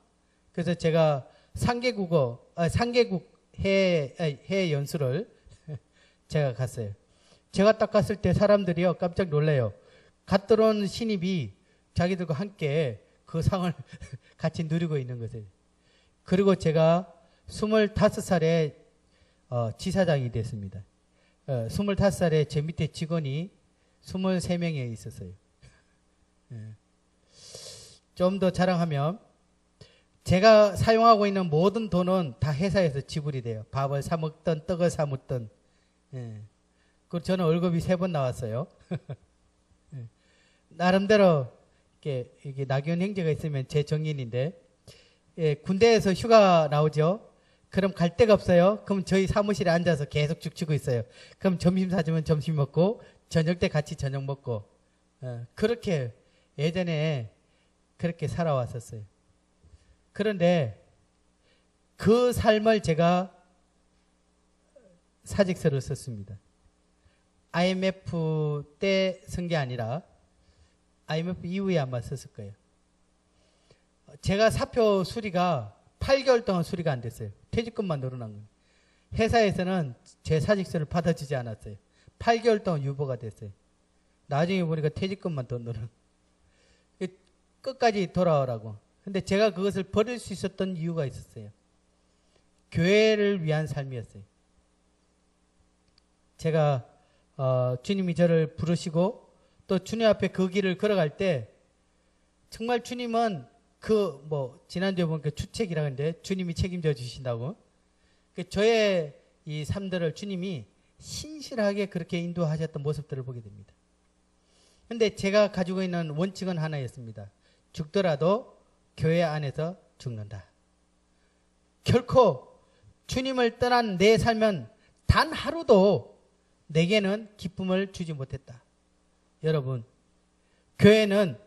그래서 제가 3개국 해외 연수를 제가 갔어요. 제가 딱 갔을 때 사람들이요 깜짝 놀래요. 갓 들어온 신입이 자기들과 함께 그 상을 같이 누리고 있는 것을. 그리고 제가 25살에 지사장이 됐습니다. 25살에 제 밑에 직원이 23명에 있었어요. 좀 더 자랑하면 제가 사용하고 있는 모든 돈은 다 회사에서 지불이 돼요. 밥을 사 먹든 떡을 사 먹든. 그리고 저는 월급이 3번 나왔어요. 나름대로 이게 낙연 형제가 있으면 제 정인인데, 군대에서 휴가 나오죠. 그럼 갈 데가 없어요. 그럼 저희 사무실에 앉아서 계속 죽치고 있어요. 그럼 점심 사주면 점심 먹고 저녁 때 같이 저녁 먹고 그렇게 예전에 그렇게 살아왔었어요. 그런데 그 삶을 제가 사직서를 썼습니다. IMF 때 쓴 게 아니라 IMF 이후에 아마 썼을 거예요. 제가 사표 수리가 8개월 동안 수리가 안 됐어요. 퇴직금만 늘어난 거예요. 회사에서는 제 사직서를 받아주지 않았어요. 8개월 동안 유보가 됐어요. 나중에 보니까 퇴직금만 더 늘어. 끝까지 돌아오라고. 근데 제가 그것을 버릴 수 있었던 이유가 있었어요. 교회를 위한 삶이었어요. 제가 주님이 저를 부르시고 또 주님 앞에 그 길을 걸어갈 때 정말 주님은 지난주에 보니까 주책이라 하는데 주님이 책임져 주신다고. 저의 이 삶들을 주님이 신실하게 그렇게 인도하셨던 모습들을 보게 됩니다. 근데 제가 가지고 있는 원칙은 하나였습니다. 죽더라도 교회 안에서 죽는다. 결코 주님을 떠난 내 삶은 단 하루도 내게는 기쁨을 주지 못했다. 여러분, 교회는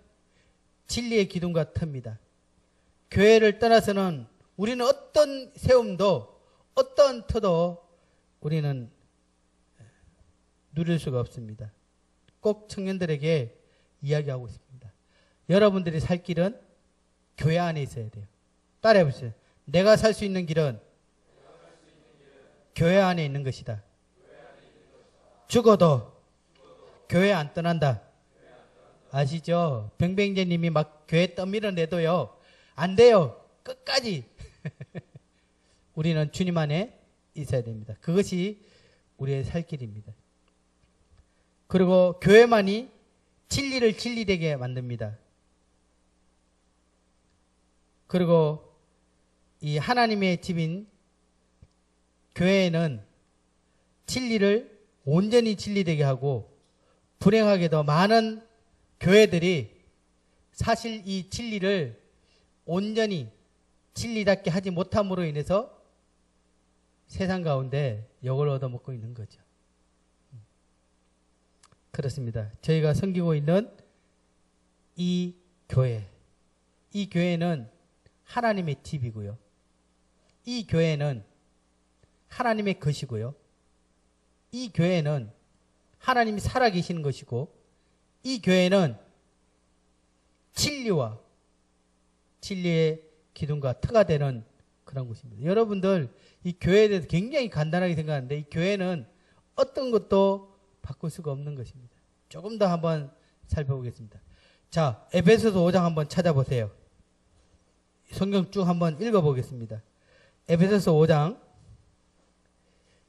진리의 기둥과 터입니다. 교회를 떠나서는 우리는 어떤 세움도 어떤 터도 우리는 누릴 수가 없습니다. 꼭 청년들에게 이야기하고 있습니다. 여러분들이 살 길은 교회 안에 있어야 돼요. 따라해 보세요. 내가 살 수 있는 길은 교회 안에 있는 것이다. 죽어도 교회 안 떠난다. 아시죠? 병뱅제님이 막 교회 떠밀어내도요. 안 돼요. 끝까지. 우리는 주님 안에 있어야 됩니다. 그것이 우리의 살 길입니다. 그리고 교회만이 진리를 진리되게 만듭니다. 그리고 이 하나님의 집인 교회에는 진리를 온전히 진리되게 하고 불행하게도 많은 교회들이 사실 이 진리를 온전히 진리답게 하지 못함으로 인해서 세상 가운데 욕을 얻어먹고 있는 거죠. 그렇습니다. 저희가 섬기고 있는 이 교회는 하나님의 집이고요. 이 교회는 하나님의 것이고요. 이 교회는 하나님이 살아계시는 것이고, 이 교회는 진리와 진리의 기둥과 터가 되는 그런 곳입니다. 여러분들 이 교회에 대해서 굉장히 간단하게 생각하는데 이 교회는 어떤 것도 바꿀 수가 없는 것입니다. 조금 더 한번 살펴보겠습니다. 자, 에베소서 5장 한번 찾아보세요. 성경 쭉 한번 읽어보겠습니다. 에베소서 5장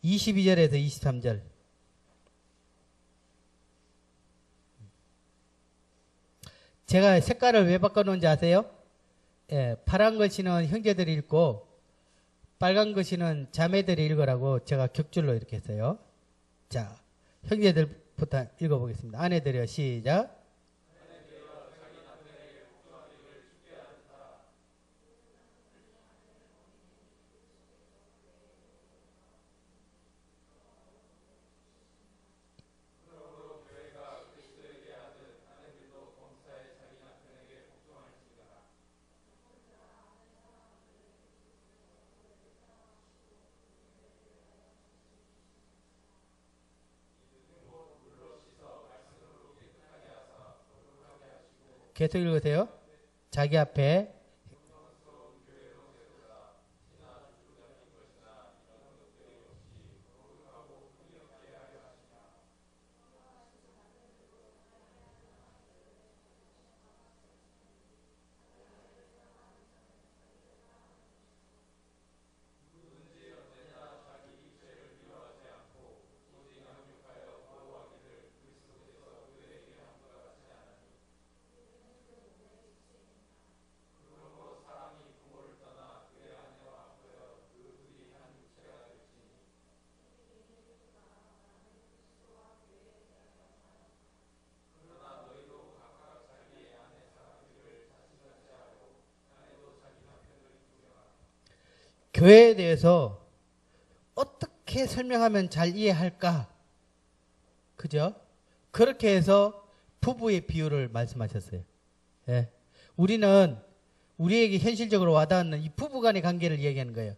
22절에서 23절. 제가 색깔을 왜 바꿔놓은지 아세요? 파란 글씨는 형제들이 읽고 빨간 글씨는 자매들이 읽으라고 제가 격줄로 이렇게 했어요. 자, 형제들부터 읽어보겠습니다. 아내들이요, 시작. 계속 읽으세요. 자기 앞에 교회에 대해서 어떻게 설명하면 잘 이해할까? 그죠? 그렇게 해서 부부의 비유를 말씀하셨어요. 예. 우리는 우리에게 현실적으로 와닿는 이 부부간의 관계를 얘기하는 거예요.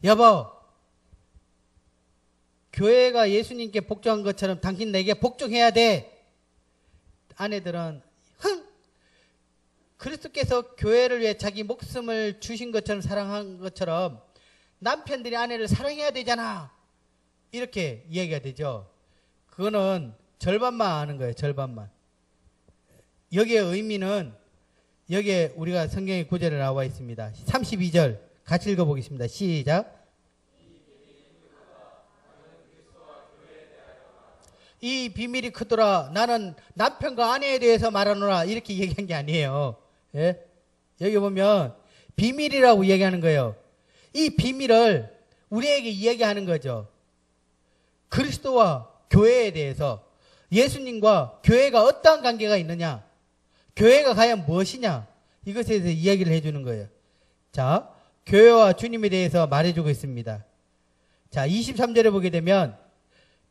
여보, 교회가 예수님께 복종한 것처럼 당신 내게 복종해야 돼. 아내들은 그리스도께서 교회를 위해 자기 목숨을 주신 것처럼 사랑한 것처럼 남편들이 아내를 사랑해야 되잖아. 이렇게 이야기가 되죠. 그거는 절반만 아는 거예요. 절반만. 여기에 의미는 여기에 우리가 성경의 구절에 나와 있습니다. 32절 같이 읽어보겠습니다. 시작. 이 비밀이 크더라. 나는 남편과 아내에 대해서 말하노라. 이렇게 얘기한 게 아니에요. 예? 여기 보면 비밀이라고 얘기하는 거예요. 이 비밀을 우리에게 이야기하는 거죠. 그리스도와 교회에 대해서 예수님과 교회가 어떠한 관계가 있느냐, 교회가 과연 무엇이냐, 이것에 대해서 이야기를 해주는 거예요. 자, 교회와 주님에 대해서 말해주고 있습니다. 자, 23절에 보게 되면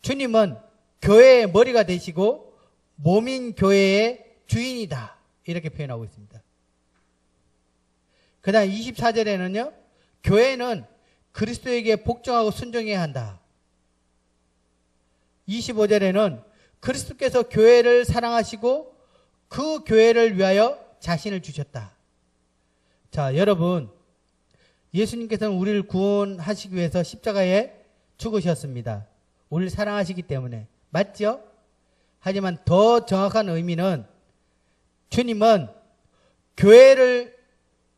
주님은 교회의 머리가 되시고 몸인 교회의 주인이다. 이렇게 표현하고 있습니다. 그 다음 24절에는요. 교회는 그리스도에게 복종하고 순종해야 한다. 25절에는 그리스도께서 교회를 사랑하시고 그 교회를 위하여 자신을 주셨다. 자, 여러분, 예수님께서는 우리를 구원하시기 위해서 십자가에 죽으셨습니다. 우리를 사랑하시기 때문에. 맞죠? 하지만 더 정확한 의미는 주님은 교회를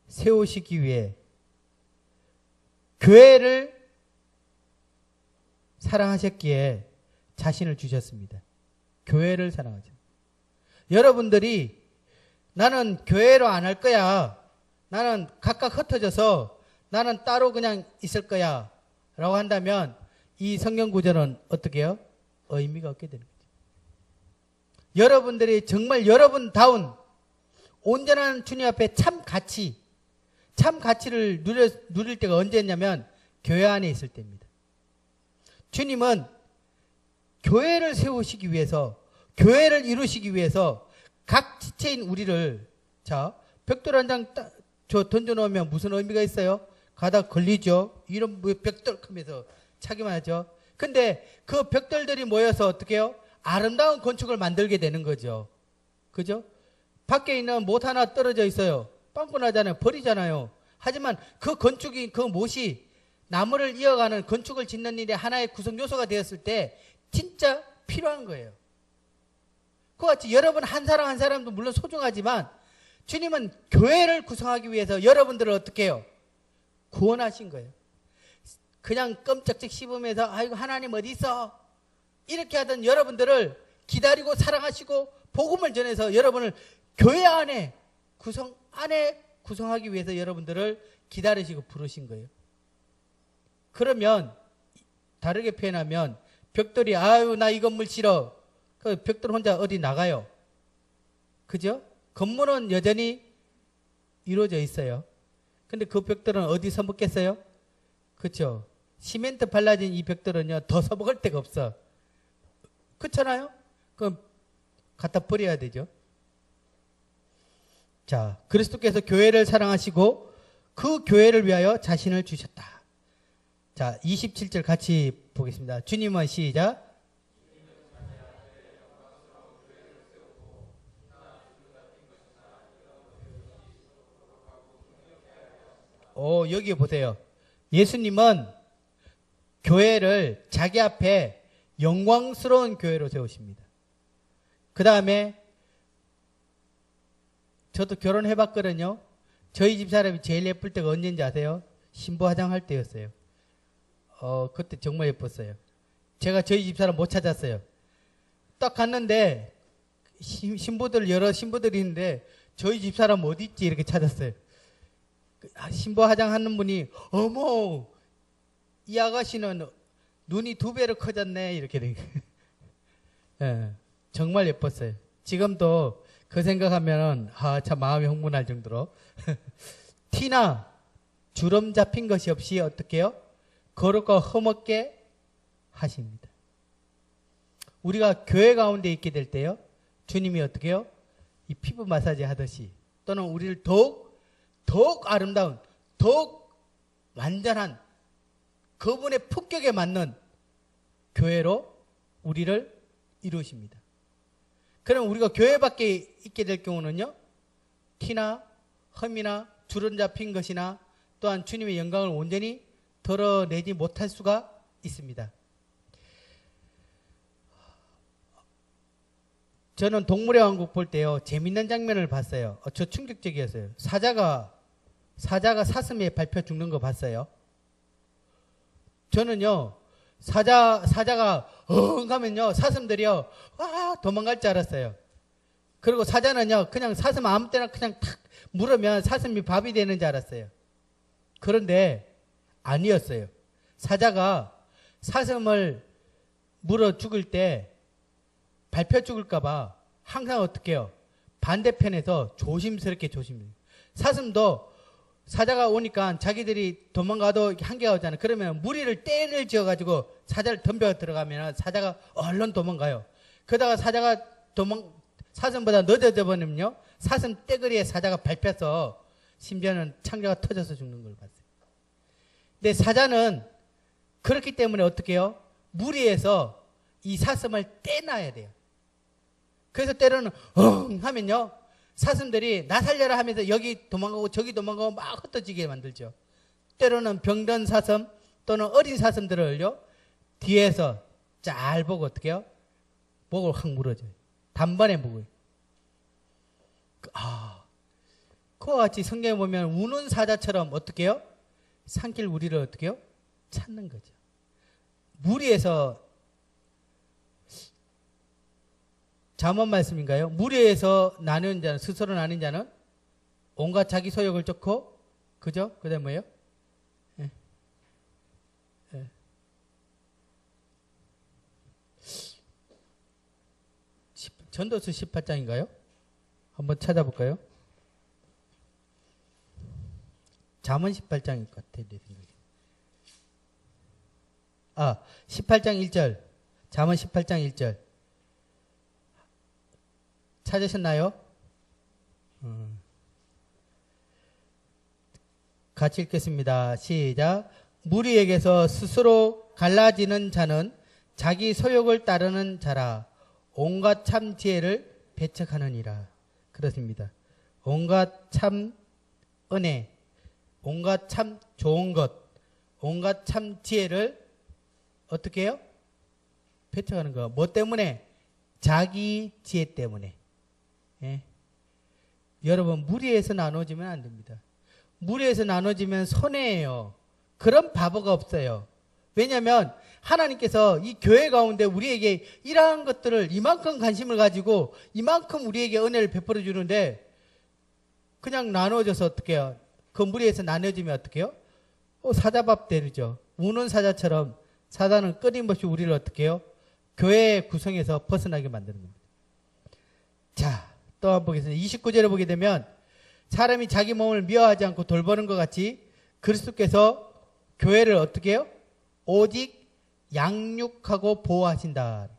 세우시기 위해 교회를 사랑하셨기에 자신을 주셨습니다. 교회를 사랑하죠. 여러분들이 나는 교회로 안 할 거야. 나는 각각 흩어져서 나는 따로 그냥 있을 거야. 라고 한다면 이 성경 구절은 어떻게 해요? 의미가 없게 되는 거죠. 여러분들이 정말 여러분다운 온전한 주님 앞에 참 가치를 누릴 때가 언제였냐면 교회 안에 있을 때입니다. 주님은 교회를 세우시기 위해서, 교회를 이루시기 위해서 각 지체인 우리를, 자, 벽돌 한 장 던져놓으면 무슨 의미가 있어요? 가다 걸리죠. 이런 벽돌 하면서 차기만 하죠. 근데 그 벽돌들이 모여서 어떻게 해요? 아름다운 건축을 만들게 되는 거죠. 그죠? 밖에 있는 못 하나 떨어져 있어요. 빵꾸 나잖아요. 버리잖아요. 하지만 그 건축이, 그 못이 나무를 이어가는 건축을 짓는 일에 하나의 구성 요소가 되었을 때 진짜 필요한 거예요. 그와 같이 여러분 한 사람 한 사람도 물론 소중하지만 주님은 교회를 구성하기 위해서 여러분들을 어떻게 해요? 구원하신 거예요. 그냥 껌쩍쩍 씹으면서 아이고 하나님 어디 있어? 이렇게 하던 여러분들을 기다리고 사랑하시고 복음을 전해서 여러분을 교회 안에 구성하기 위해서 여러분들을 기다리시고 부르신 거예요. 그러면 다르게 표현하면 벽돌이 아유 나 이 건물 싫어. 그 벽돌 혼자 어디 나가요. 그죠? 건물은 여전히 이루어져 있어요. 근데 그 벽돌은 어디 서먹겠어요? 그렇죠? 시멘트 발라진 이 벽돌은요 더 서먹을 데가 없어. 그렇잖아요? 그럼 갖다 버려야 되죠. 자, 그리스도께서 교회를 사랑하시고 그 교회를 위하여 자신을 주셨다. 자, 27절 같이 보겠습니다. 주님은 시작. 여기 보세요. 예수님은 교회를 자기 앞에 영광스러운 교회로 세우십니다. 그 다음에 저도 결혼해봤거든요. 저희 집 사람이 제일 예쁠 때가 언제인지 아세요? 신부 화장할 때였어요. 그때 정말 예뻤어요. 제가 저희 집 사람 못 찾았어요. 딱 갔는데 여러 신부들이 있는데 저희 집 사람 어디 있지 이렇게 찾았어요. 신부 화장하는 분이 어머 이 아가씨는 눈이 2배로 커졌네 이렇게 된 거예요. 예, 정말 예뻤어요. 지금도 그 생각하면은 참 마음이 흥분할 정도로 티나 주름 잡힌 것이 없이 어떻게 해요? 거룩과 흠없게 하십니다. 우리가 교회 가운데 있게 될 때요, 주님이 어떻게 해요? 이 피부 마사지 하듯이 또는 우리를 더욱 아름다운, 더욱 완전한 그분의 품격에 맞는 교회로 우리를 이루십니다. 그럼 우리가 교회 밖에 있게 될 경우는요, 티나 흠이나 주름 잡힌 것이나 또한 주님의 영광을 온전히 드러내지 못할 수가 있습니다. 저는 동물의 왕국 볼 때요, 재밌는 장면을 봤어요. 저 충격적이었어요. 사자가 사슴에 밟혀 죽는 거 봤어요. 저는요, 사자가 하면요, 사슴들이요, 와, 도망갈 줄 알았어요. 그리고 사자는요, 그냥 사슴 아무 때나 그냥 탁 물으면 사슴이 밥이 되는 줄 알았어요. 그런데 아니었어요. 사자가 사슴을 물어 죽을 때 밟혀 죽을까봐 항상 어떻게 해요? 반대편에서 조심스럽게. 사슴도 사자가 오니까 자기들이 도망가도 한계가 오잖아요. 그러면 무리를 떼를 지어가지고 사자를 덤벼 들어가면 사자가 얼른 도망가요. 그러다가 사슴보다 늦어져 버리면요, 사슴 떼거리에 사자가 밟혀서 심지어는 창자가 터져서 죽는 걸 봤어요. 근데 사자는 그렇기 때문에 어떻게 해요? 무리해서 이 사슴을 떼놔야 돼요. 그래서 때로는 하면요, 사슴들이 나 살려라 하면서 여기 도망가고 저기 도망가고 막 흩어지게 만들죠. 때로는 병든 사슴 또는 어린 사슴들을요, 뒤에서 잘 보고 어떻게 해요? 목을 확 물어줘요. 단번에 목을. 그와 같이 성경에 보면 우는 사자처럼 어떻게 해요? 산길 우리를 어떻게 해요? 찾는 거죠. 무리에서, 잠언 말씀인가요? 무리에서 나눈 자는, 스스로 나눈 자는 온갖 자기 소욕을 쫓고, 그죠? 그 다음에 뭐예요? 예. 예. 전도서 18장인가요? 한번 찾아볼까요? 잠언 18장일 것 같아요, 내 생각에. 18장 1절. 잠언 18장 1절. 찾으셨나요? 같이 읽겠습니다. 시작. 무리에게서 스스로 갈라지는 자는 자기 소욕을 따르는 자라. 온갖 참 지혜를 배척하느니라. 그렇습니다. 온갖 참 은혜, 온갖 참 좋은 것, 온갖 참 지혜를 어떻게 해요? 배척하는 거. 뭐 때문에? 자기 지혜 때문에. 예. 여러분, 무리해서 나눠지면 안 됩니다. 무리해서 나눠지면 손해예요. 그런 바보가 없어요. 왜냐하면 하나님께서 이 교회 가운데 우리에게 이러한 것들을 이만큼 관심을 가지고 이만큼 우리에게 은혜를 베풀어 주는데 그냥 나눠져서 어떻게 해요? 그 무리해서 나눠지면 어떻게 해요? 사자밥 되죠. 우는 사자처럼 사단은 끊임없이 우리를 어떻게 해요? 교회 구성에서 벗어나게 만드는 겁니다. 자, 또 한번 보겠습니다. 29절에 보게 되면 사람이 자기 몸을 미워하지 않고 돌보는 것 같이 그리스도께서 교회를 어떻게 해요? 오직 양육하고 보호하신다.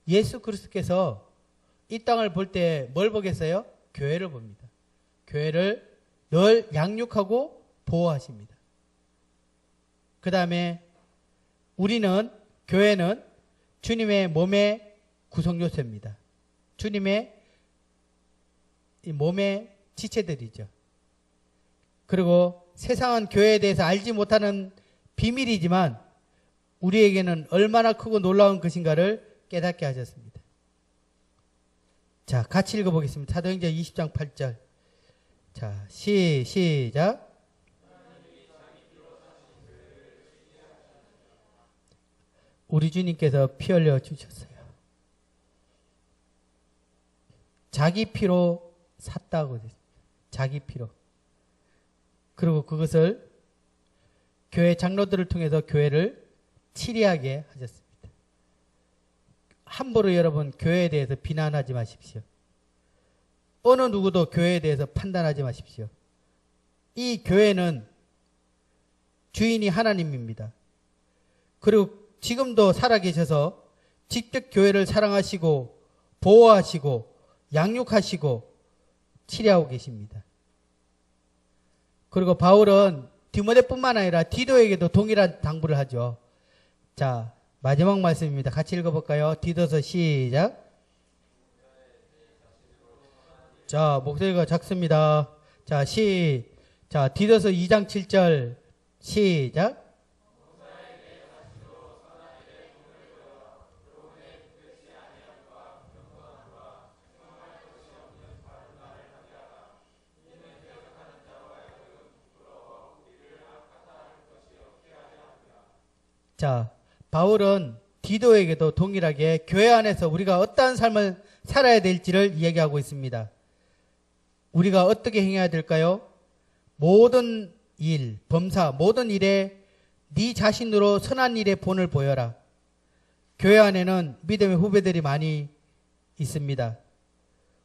예수 그리스도께서 이 땅을 볼 때 뭘 보겠어요? 교회를 봅니다. 교회를 늘 양육하고 보호하십니다. 그 다음에 우리는, 교회는 주님의 몸의 구성요소입니다. 주님의 이 몸의 지체들이죠. 그리고 세상은 교회에 대해서 알지 못하는 비밀이지만 우리에게는 얼마나 크고 놀라운 것인가를 깨닫게 하셨습니다. 자, 같이 읽어보겠습니다. 사도행전 20장 8절. 자, 시작. 우리 주님께서 피 흘려 주셨어요. 자기 피로 샀다고 했습니다. 자기 피로. 그리고 그것을 교회 장로들을 통해서 교회를 치리하게 하셨습니다. 함부로 여러분 교회에 대해서 비난하지 마십시오. 어느 누구도 교회에 대해서 판단하지 마십시오. 이 교회는 주인이 하나님입니다. 그리고 지금도 살아계셔서 직접 교회를 사랑하시고 보호하시고 양육하시고 치료하고 계십니다. 그리고 바울은 디모데뿐만 아니라 디도에게도 동일한 당부를 하죠. 자, 마지막 말씀입니다. 같이 읽어볼까요? 디도서 시작. 자, 목소리가 작습니다. 자, 자, 디도서 2장 7절 시작. 자, 바울은 디도에게도 동일하게 교회 안에서 우리가 어떠한 삶을 살아야 될지를 이야기하고 있습니다. 우리가 어떻게 행해야 될까요? 모든 일, 범사, 모든 일에 네 자신으로 선한 일의 본을 보여라. 교회 안에는 믿음의 후배들이 많이 있습니다.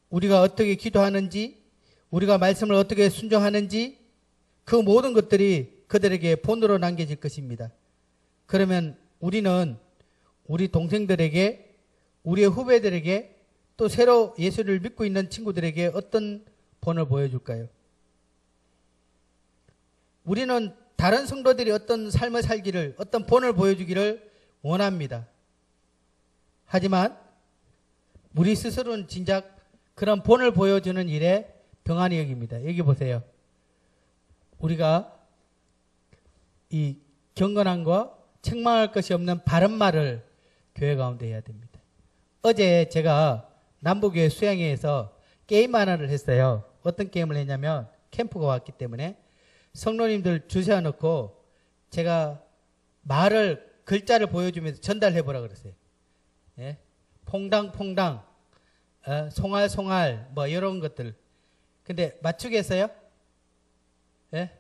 우리가 어떻게 기도하는지, 우리가 말씀을 어떻게 순종하는지 그 모든 것들이 그들에게 본으로 남겨질 것입니다. 그러면 우리는 우리 동생들에게, 우리의 후배들에게, 또 새로 예수를 믿고 있는 친구들에게 어떤 본을 보여줄까요? 우리는 다른 성도들이 어떤 삶을 살기를, 어떤 본을 보여주기를 원합니다. 하지만 우리 스스로는 진작 그런 본을 보여주는 일에 병안이 여깁니다. 여기 보세요. 우리가 이 경건함과 책망할 것이 없는 바른 말을 교회 가운데 해야 됩니다. 어제 제가 남부교회 수양회에서 게임 하나를 했어요. 어떤 게임을 했냐면 캠프가 왔기 때문에 성도님들 줄 세워놓고 제가 글자를 보여주면서 전달해보라 그랬어요. 예? 퐁당퐁당, 송알송알, 뭐 이런 것들. 근데 맞추겠어요? 예?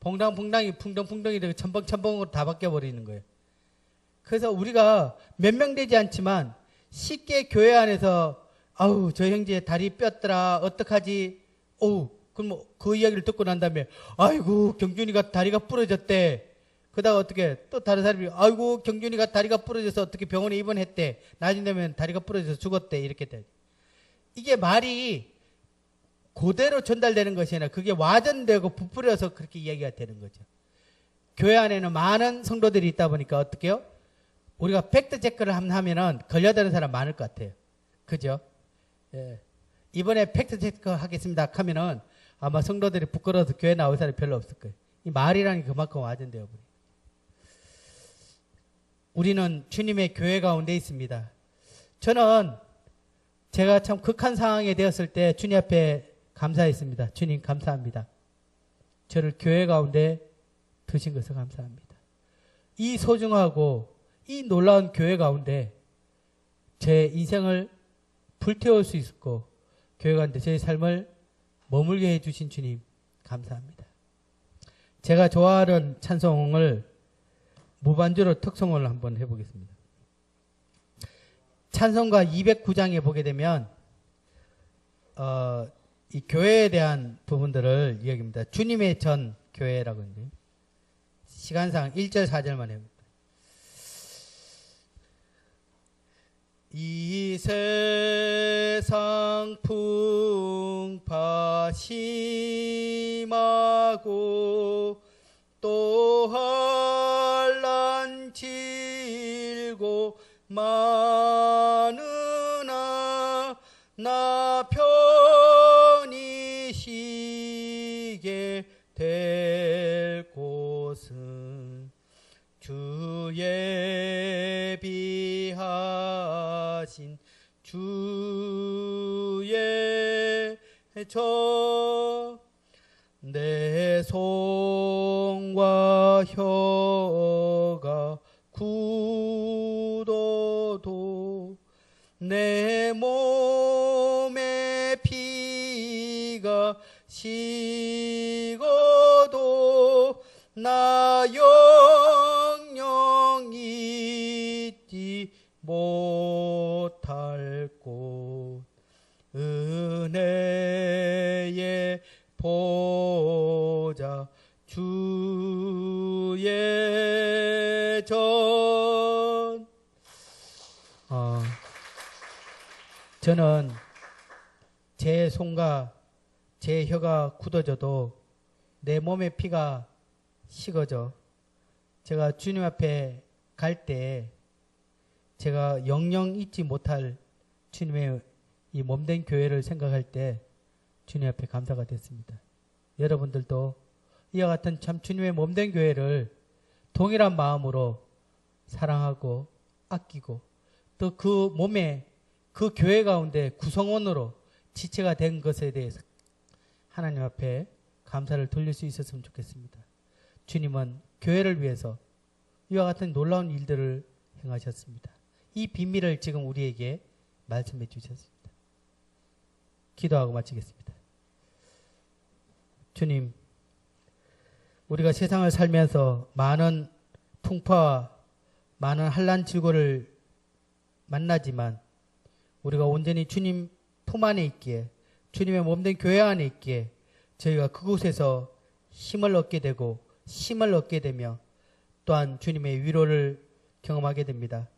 퐁당퐁당이 풍덩풍덩이 되고 첨벙첨벙으로 다 바뀌어버리는 거예요. 그래서 우리가 몇 명 되지 않지만 쉽게 교회 안에서 아우 저 형제 다리 뼈더라 어떡하지? 그럼 뭐 그 이야기를 듣고 난 다음에 아이고 경준이가 다리가 부러졌대. 그다가 어떻게 또 다른 사람이 아이고 경준이가 다리가 부러져서 어떻게 병원에 입원했대. 나중 되면 다리가 부러져서 죽었대. 이렇게 돼. 이게 말이 그대로 전달되는 것이 아니라 그게 와전되고 부풀려서 그렇게 이야기가 되는 거죠. 교회 안에는 많은 성도들이 있다 보니까 어떻게요? 우리가 팩트 체크를 하면은 걸려드는 사람 많을 것 같아요. 그죠? 예. 이번에 팩트 체크 하겠습니다 하면은 아마 성도들이 부끄러워서 교회 나올 사람이 별로 없을 거예요. 이 말이라는 게 그만큼 와전되어 버려요. 우리는 주님의 교회 가운데 있습니다. 저는 제가 참 극한 상황에 되었을 때 주님 앞에 감사했습니다. 주님 감사합니다. 저를 교회 가운데 두신 것을 감사합니다. 이 소중하고 이 놀라운 교회 가운데 제 인생을 불태울 수 있고 교회 가운데 제 삶을 머물게 해주신 주님 감사합니다. 제가 좋아하는 찬송을 무반주로 특송을 한번 해보겠습니다. 찬송가 209장에 보게 되면 이 교회에 대한 부분들을 이야기합니다. 주님의 전 교회라고 하는데 시간상 1절 4절만 해봅니다. 이 세상 풍파 심하고 또 환난 질고 많으나 나 편히 쉬게 될 곳은 주 예비하신 주의 저 내 손과 혀가 굳어도 내 몸에 피가 식어도 나 영영 잊지 못할 곳 은혜의 보 저는 제 손과 제 혀가 굳어져도 내 몸의 피가 식어져 제가 주님 앞에 갈 때 제가 영영 잊지 못할 주님의 이 몸된 교회를 생각할 때 주님 앞에 감사가 됐습니다. 여러분들도 이와 같은 참 주님의 몸된 교회를 동일한 마음으로 사랑하고 아끼고 또 그 몸에 그 교회 가운데 구성원으로 지체가 된 것에 대해서 하나님 앞에 감사를 돌릴 수 있었으면 좋겠습니다. 주님은 교회를 위해서 이와 같은 놀라운 일들을 행하셨습니다. 이 비밀을 지금 우리에게 말씀해 주셨습니다. 기도하고 마치겠습니다. 주님, 우리가 세상을 살면서 많은 풍파와 많은 환난 질고를 만나지만 우리가 온전히 주님 품 안에 있기에 주님의 몸된 교회 안에 있기에 저희가 그곳에서 힘을 얻게 되고 힘을 얻게 되며 또한 주님의 위로를 경험하게 됩니다.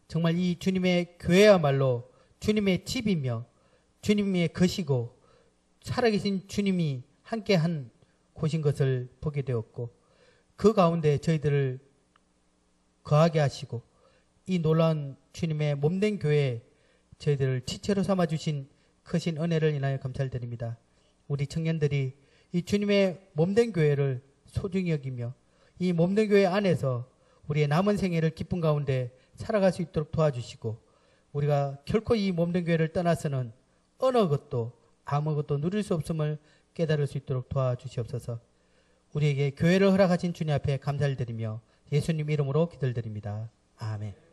정말 이 주님의 교회야말로 주님의 집이며 주님의 것이고 살아계신 주님이 함께한 곳인 것을 보게 되었고 그 가운데 저희들을 거하게 하시고 이 놀라운 주님의 몸된 교회에 저희들을 지체로 삼아주신 크신 은혜를 인하여 감사를 드립니다. 우리 청년들이 이 주님의 몸된 교회를 소중히 여기며 이 몸된 교회 안에서 우리의 남은 생애를 기쁨 가운데 살아갈 수 있도록 도와주시고 우리가 결코 이 몸된 교회를 떠나서는 어느 것도 아무것도 누릴 수 없음을 깨달을 수 있도록 도와주시옵소서. 우리에게 교회를 허락하신 주님 앞에 감사를 드리며 예수님 이름으로 기도를 드립니다. 아멘.